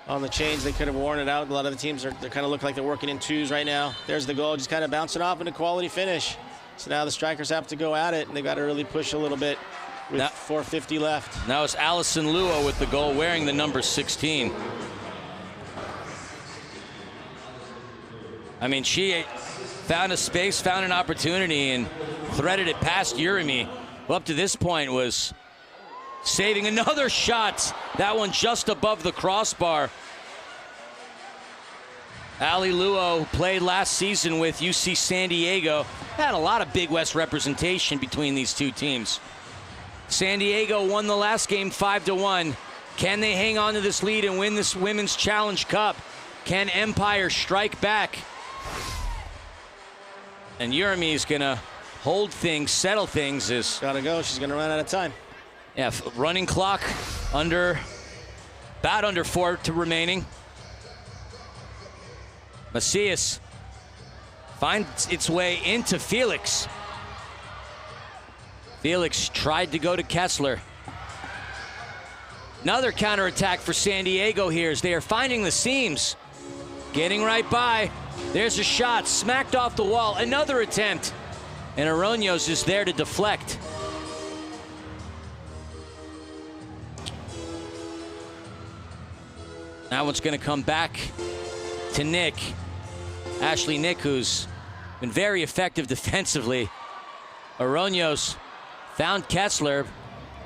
on the change. They could have worn it out. A lot of the teams they kind of look like they're working in twos right now. There's the goal, just kind of bouncing off into quality finish. So now the Strykers have to go at it, and they've got to really push a little bit with 4:50 left. Now it's Allison Luo with the goal, wearing the number 16. I mean, she found a space, found an opportunity, and threaded it past Urimi, who up to this point was saving another shot. That one just above the crossbar. Ali Luo played last season with UC San Diego. Had a lot of Big West representation between these two teams. San Diego won the last game 5-1. Can they hang on to this lead and win this Women's Challenge Cup? Can Empire strike back? And Urimi's gonna hold things, settle things. Gotta go, she's gonna run out of time. Yeah, running clock about under 4 remaining. Macias finds its way into Felix. Felix tried to go to Kessler. Another counterattack for San Diego here as they are finding the seams. Getting right by. There's a shot, smacked off the wall. Another attempt. And Oroños is there to deflect. That one's going to come back to Nick. Ashley Nick, who's been very effective defensively. Oroños found Kessler.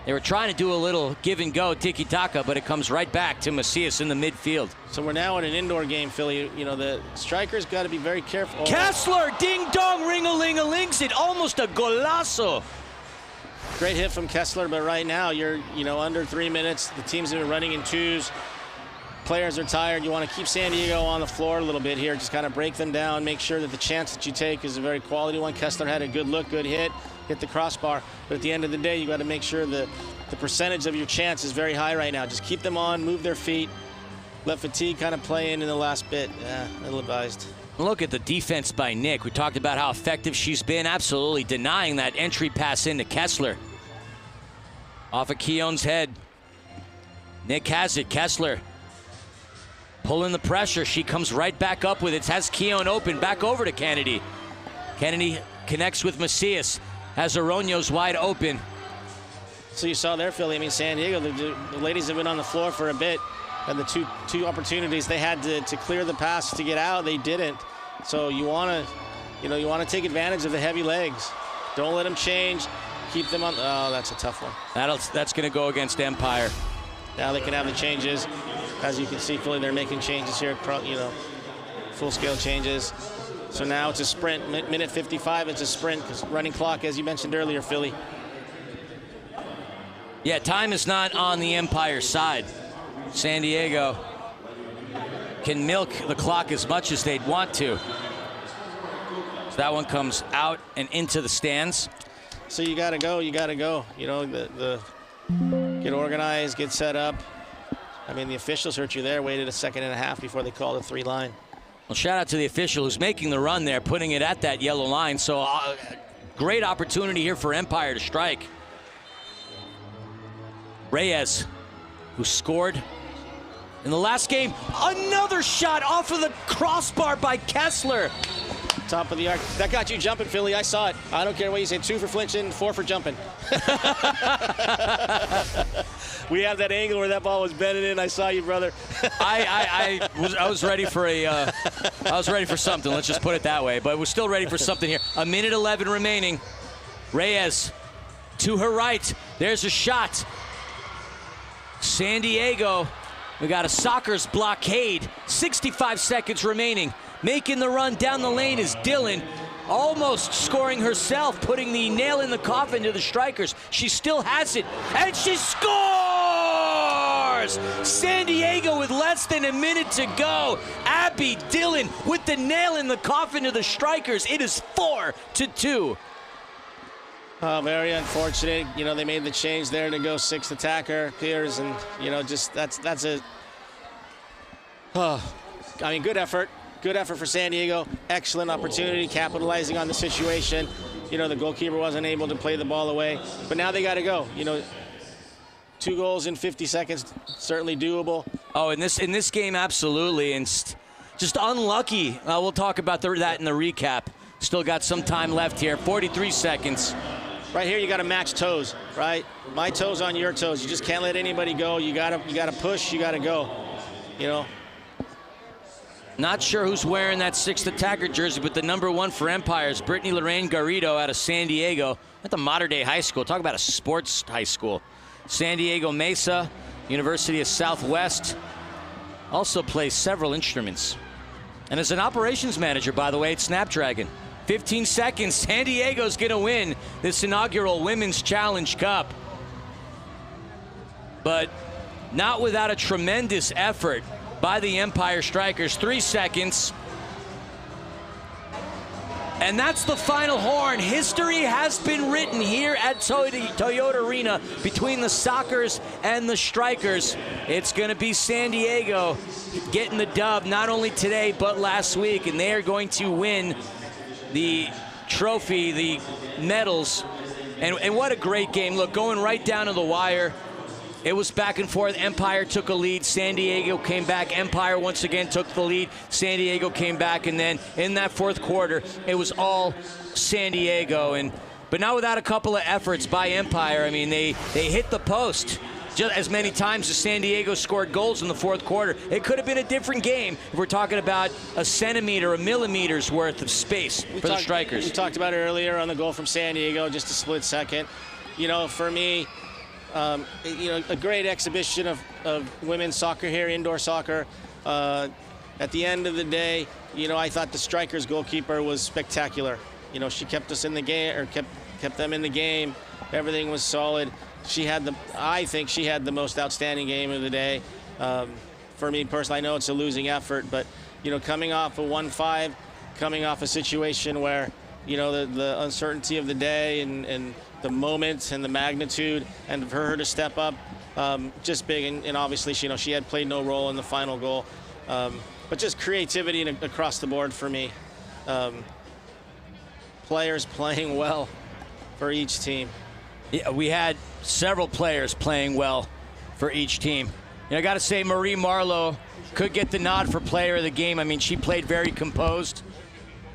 They were trying to do a little give and go tiki-taka, but it comes right back to Macias in the midfield. So we're now in an indoor game, Philly. You know, the Strykers got to be very careful. Kessler, ding-dong, ring-a-ling-a-lings it. Almost a golazo. Great hit from Kessler, but right now you're, under 3 minutes. The teams have been running in twos. Players are tired. You want to keep San Diego on the floor a little bit here. Just kind of break them down. Make sure that the chance that you take is a very quality one. Kessler had a good look, good hit the crossbar. But at the end of the day, you got to make sure the percentage of your chance is very high right now. Just keep them on, move their feet. Let fatigue kind of play in the last bit. Yeah, ill-advised. Look at the defense by Nick. We talked about how effective she's been. Absolutely denying that entry pass into Kessler. Off of Keown's head. Nick has it. Kessler pulling the pressure. She comes right back up with it. Has Keown open. Back over to Kennedy. Kennedy connects with Macias. Has Oroños wide open. So you saw there, Philly. I mean, San Diego, the ladies have been on the floor for a bit. And the two opportunities they had to clear the pass to get out, they didn't. So you want to take advantage of the heavy legs. Don't let them change. Keep them on. Oh, that's a tough one. That's going to go against Empire. Now they can have the changes. As you can see, Philly, they're making changes here, full-scale changes. So now it's a sprint. Minute 55, it's a sprint. Running clock, as you mentioned earlier, Philly. Yeah, time is not on the Empire side. San Diego can milk the clock as much as they'd want to. So that one comes out and into the stands. So you got to go. Get organized, get set up. I mean, the officials hurt you there, waited a second and a half before they called a 3-line. Well, shout out to the official who's making the run there, putting it at that yellow line. So great opportunity here for Empire to strike. Reyes, who scored in the last game, another shot off of the crossbar by Kessler. Top of the arc. That got you jumping, Philly. I saw it. I don't care what you say. 2 for flinching, 4 for jumping. We have that angle where that ball was bending in. I saw you, brother. I was ready for something. Let's just put it that way. But we're still ready for something here. 1:11 remaining. Reyes to her right. There's a shot. San Diego. We got a Strykers blockade. 65 seconds remaining. Making the run down the lane is Dillon. Almost scoring herself, putting the nail in the coffin to the Strykers. She still has it, and she scores! San Diego with less than a minute to go. Abby Dillon with the nail in the coffin to the Strykers. It is 4-2. Oh, very unfortunate. They made the change there to go 6th attacker, Piers, and, that's a... Oh, I mean, good effort. Good effort for San Diego. Excellent opportunity, capitalizing on the situation. The goalkeeper wasn't able to play the ball away. But now they got to go. 2 goals in 50 seconds, certainly doable. Oh, in this game, absolutely. And just unlucky. We'll talk about that in the recap. Still got some time left here. 43 seconds. Right here, you got to match toes, right? My toes on your toes. You just can't let anybody go. You got to push. You got to go. Not sure who's wearing that 6th attacker jersey, but the number 1 for Empire is Brittany Lorraine Garrido out of San Diego at the Mater Dei High School. Talk about a sports high school. San Diego Mesa, University of Southwest, also plays several instruments. And as an operations manager, by the way, at Snapdragon. 15 seconds, San Diego's going to win this inaugural Women's Challenge Cup. But not without a tremendous effort by the Empire Strykers. 3 seconds. And that's the final horn. History has been written here at Toyota Arena between the Strykers and the Strykers. It's going to be San Diego getting the dub not only today but last week, and they are going to win the trophy, the medals. And what a great game. Look, going right down to the wire. It was back and forth. Empire took a lead. San Diego came back. Empire once again took the lead. San Diego came back, and then in that fourth quarter, it was all San Diego. But not without a couple of efforts by Empire. I mean, they hit the post just as many times as San Diego scored goals in the fourth quarter. It could have been a different game if we're talking about a centimeter, a millimeter's worth of space for the Strykers. We talked about it earlier on the goal from San Diego, just a split second. For me, a great exhibition of women's soccer here, indoor soccer. At the end of the day, I thought the Strykers goalkeeper was spectacular. She kept us in the game, or kept them in the game. Everything was solid. I think she had the most outstanding game of the day. For me personally, I know it's a losing effort, but coming off a 1-5, coming off a situation where the uncertainty of the day and the moment and the magnitude, and for her to step up, just big. And obviously, she had played no role in the final goal, but just creativity across the board for me. Players playing well for each team. Yeah, we had several players playing well for each team. I got to say, Marie Marlowe could get the nod for player of the game. I mean, she played very composed,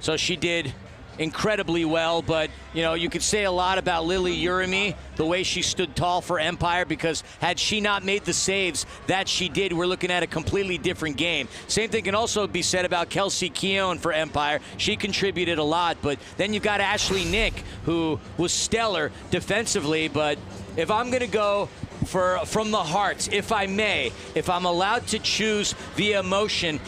so she did incredibly well, but you could say a lot about Lily Urimi, the way she stood tall for Empire, because had she not made the saves that she did, we're looking at a completely different game. Same thing can also be said about Kelsey Keown for Empire. She contributed a lot, but then you've got Ashley Nick, who was stellar defensively. But if I'm going to go from the heart, if I may, if I'm allowed to choose via emotion,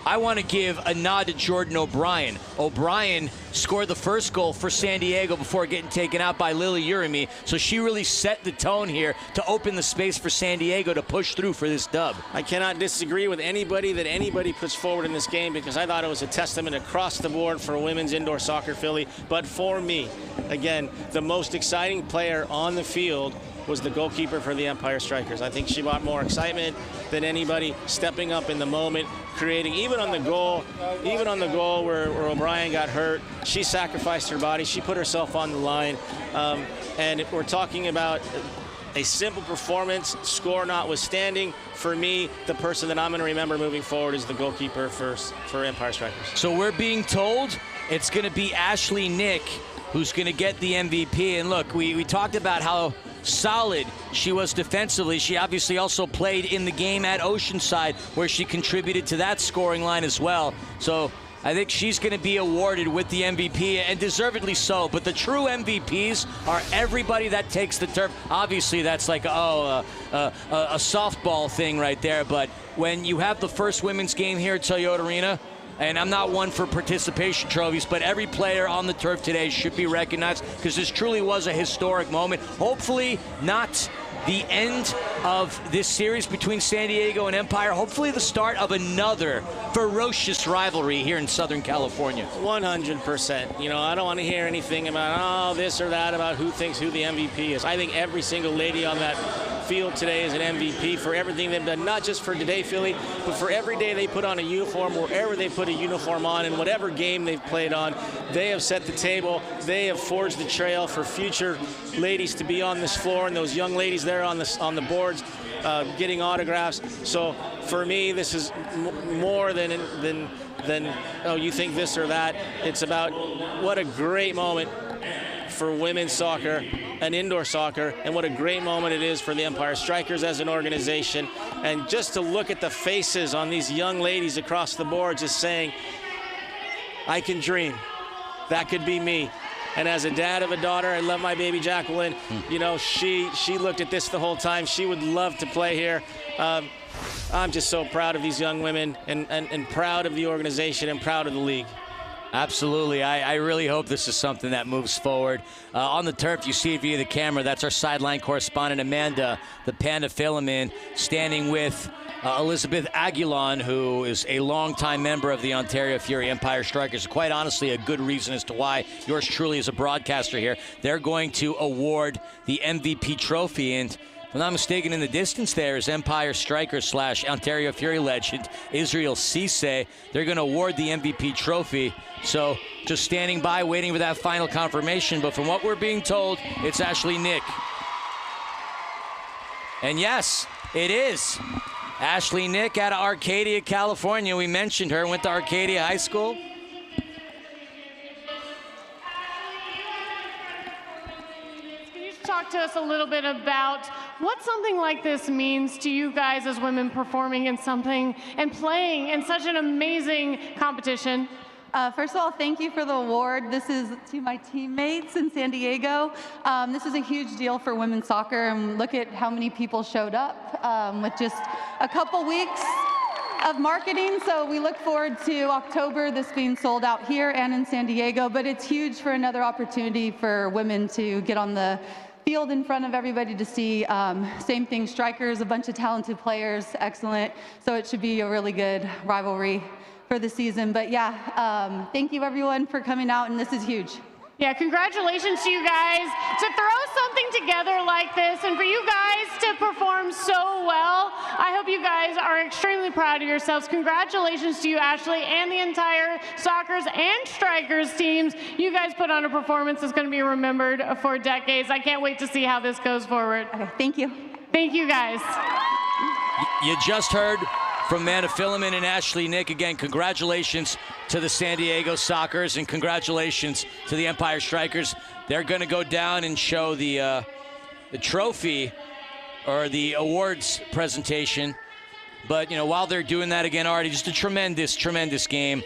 I want to give a nod to Jordan O'Brien. O'Brien scored the first goal for San Diego before getting taken out by Lily Urimi, so she really set the tone here to open the space for San Diego to push through for this dub. I cannot disagree with anybody puts forward in this game, because I thought it was a testament across the board for women's indoor soccer, Philly. But for me, again, the most exciting player on the field was the goalkeeper for the Empire Strykers. I think she brought more excitement than anybody, stepping up in the moment, creating, even on the goal where O'Brien got hurt, she sacrificed her body, she put herself on the line. And we're talking about a simple performance, score notwithstanding. For me, the person that I'm going to remember moving forward is the goalkeeper for Empire Strikers. So we're being told it's going to be Ashley Nick who's going to get the MVP. And look, we talked about how solid she was defensively. She obviously also played in the game at Oceanside, where she contributed to that scoring line as well. So I think she's going to be awarded with the MVP, and deservedly so. But the true MVPs are everybody that takes the turf. Obviously, that's like, a softball thing right there. But when you have the first women's game here at Toyota Arena, and I'm not one for participation trophies, but every player on the turf today should be recognized, because this truly was a historic moment. Hopefully not the end of this series between San Diego and Empire. Hopefully the start of another ferocious rivalry here in Southern California. 100%. I don't want to hear anything about, this or that, about who thinks who the MVP is. I think every single lady on that field today is an MVP for everything they've done, not just for today, Philly, but for every day they put on a uniform, wherever they put a uniform on, and whatever game they've played on. They have set the table. They have forged the trail for future ladies to be on this floor, and those young ladies there on the boards getting autographs. So for me, this is more than you think this or that. It's about what a great moment for women's soccer and indoor soccer, and what a great moment it is for the Empire Strykers as an organization. And just to look at the faces on these young ladies across the board, just saying, I can dream. That could be me. And as a dad of a daughter, I love my baby Jacqueline. She looked at this the whole time. She would love to play here. I'm just so proud of these young women, and proud of the organization, and proud of the league. Absolutely. I really hope this is something that moves forward. On the turf, you see it via the camera. That's our sideline correspondent, Amanda, the Panda Philomen, standing with Elizabeth Aguilon, who is a longtime member of the Ontario Fury Empire Strikers. Quite honestly, a good reason as to why yours truly is a broadcaster here. They're going to award the MVP trophy, and if I'm not mistaken, in the distance there is Empire Strikers / Ontario Fury legend Israel Cisse. They're going to award the MVP trophy. So just standing by, waiting for that final confirmation. But from what we're being told, it's Ashley Nick. And yes, it is Ashley Nick out of Arcadia, California. We mentioned her, went to Arcadia High School. Talk to us a little bit about what something like this means to you guys as women performing in something and playing in such an amazing competition. First of all, thank you for the award. This is to my teammates in San Diego. This is a huge deal for women's soccer, and look at how many people showed up with just a couple weeks of marketing. So we look forward to October, this being sold out here and in San Diego, but it's huge for another opportunity for women to get on the field in front of everybody to see. Same thing, Strykers, a bunch of talented players, excellent. So it should be a really good rivalry for the season. But yeah, thank you everyone for coming out, and this is huge. Yeah, congratulations to you guys to throw something together like this, and for you guys to perform so well. I hope you guys are extremely proud of yourselves. Congratulations to you, Ashley, and the entire Sockers and Strykers teams. You guys put on a performance that's going to be remembered for decades. I can't wait to see how this goes forward. Okay, thank you. Thank you, guys. You just heard from Mana Phileman and Ashley Nick. Again, congratulations to the San Diego Strykers and congratulations to the Empire Strykers. They're going to go down and show the trophy or the awards presentation. But, you know, while they're doing that again, already just a tremendous, tremendous game.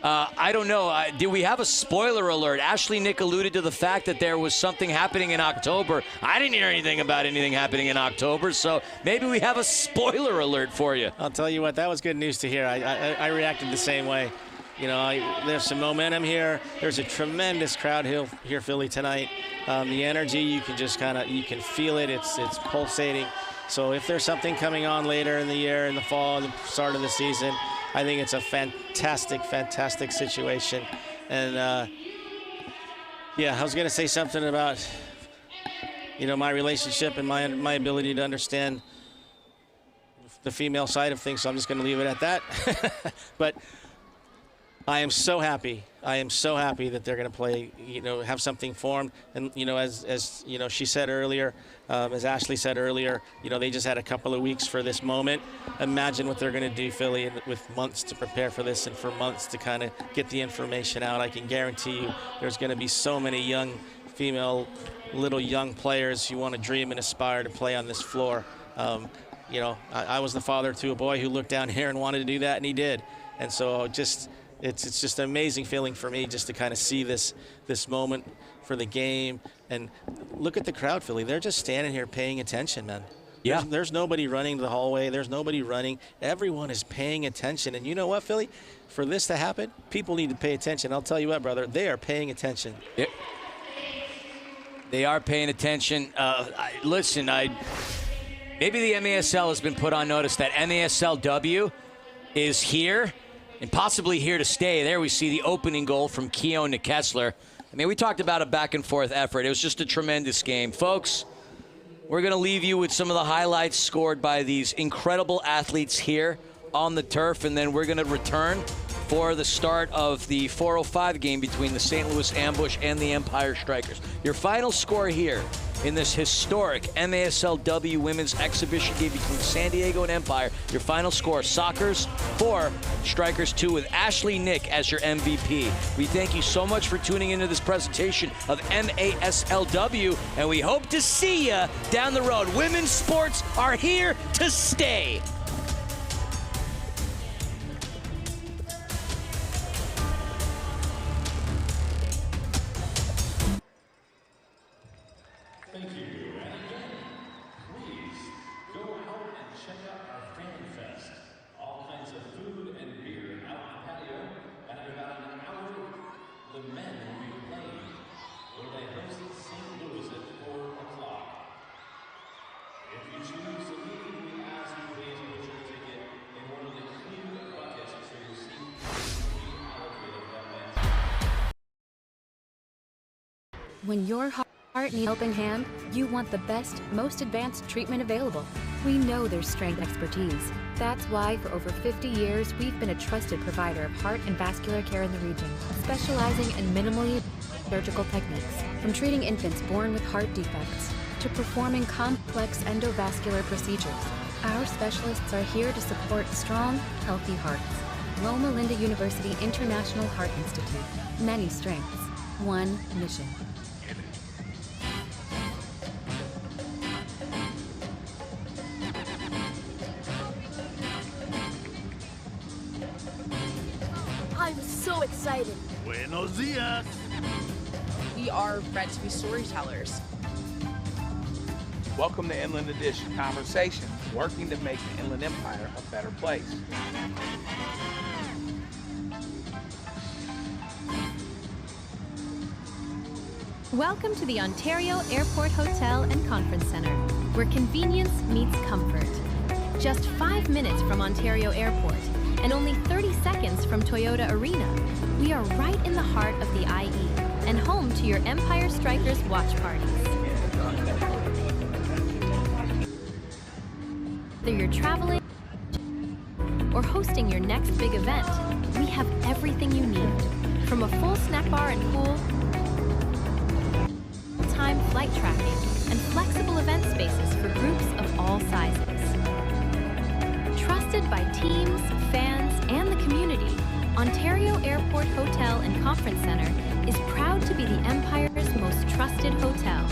I don't know. Did we have a spoiler alert? Ashley Nick alluded to the fact that there was something happening in October. I didn't hear anything about anything happening in October, so maybe we have a spoiler alert for you. I'll tell you what, that was good news to hear. I reacted the same way. You know, there's some momentum here. There's a tremendous crowd here, Philly, tonight. The energy, you can just you can feel it. It's pulsating. So if there's something coming on later in the year, in the fall, the start of the season, I think it's a fantastic, fantastic situation. And yeah, I was going to say something about, you know, my relationship and my ability to understand the female side of things. So I'm just going to leave it at that. But I am so happy. I am so happy that they're going to play, you know, have something formed. And, you know, as you know, she said earlier, as Ashley said earlier, you know, they just had a couple of weeks for this moment. Imagine what they're going to do, Philly, with months to prepare for this and for months to kind of get the information out. I can guarantee you there's going to be so many young female, little young players who want to dream and aspire to play on this floor. You know, I was the father to a boy who looked down here and wanted to do that, and he did. And so just... It's just an amazing feeling for me just to kind of see this moment for the game. And look at the crowd, Philly. They're just standing here paying attention, man. Yeah. There's nobody running the hallway. There's nobody running. Everyone is paying attention. And you know what, Philly? For this to happen, people need to pay attention. I'll tell you what, brother. They are paying attention. Yep. They are paying attention. Listen, maybe the MASL has been put on notice that MASLW is here and possibly here to stay. There we see the opening goal from Keone Kessler. I mean, we talked about a back-and-forth effort. It was just a tremendous game. Folks, we're going to leave you with some of the highlights scored by these incredible athletes here on the turf, and then we're going to return for the start of the 4:05 game between the St. Louis Ambush and the Empire Strykers. Your final score here in this historic MASLW women's exhibition game between San Diego and Empire. Your final score, Strykers 4, Strykers 2, with Ashley Nick as your MVP. We thank you so much for tuning into this presentation of MASLW, and we hope to see you down the road. Women's sports are here to stay. When your heart needs a helping hand, you want the best, most advanced treatment available. We know there's strength and expertise. That's why for over 50 years, we've been a trusted provider of heart and vascular care in the region, specializing in minimally surgical techniques, from treating infants born with heart defects to performing complex endovascular procedures. Our specialists are here to support strong, healthy hearts. Loma Linda University International Heart Institute. Many strengths, one mission. I'm so excited. Buenos dias. We are bred to be storytellers. Welcome to Inland Edition Conversations, working to make the Inland Empire a better place. Welcome to the Ontario Airport Hotel and Conference Center, where convenience meets comfort. Just 5 minutes from Ontario Airport and only 30 seconds from Toyota Arena, we are right in the heart of the IE and home to your Empire Strykers watch parties. Whether you're traveling or hosting your next big event, we have everything you need, from a full snack bar and pool, time flight tracking, and flexible event spaces for groups of all sizes. Trusted Loved by teams, fans, and the community, Ontario Airport Hotel and Conference Centre is proud to be the Empire's most trusted hotel.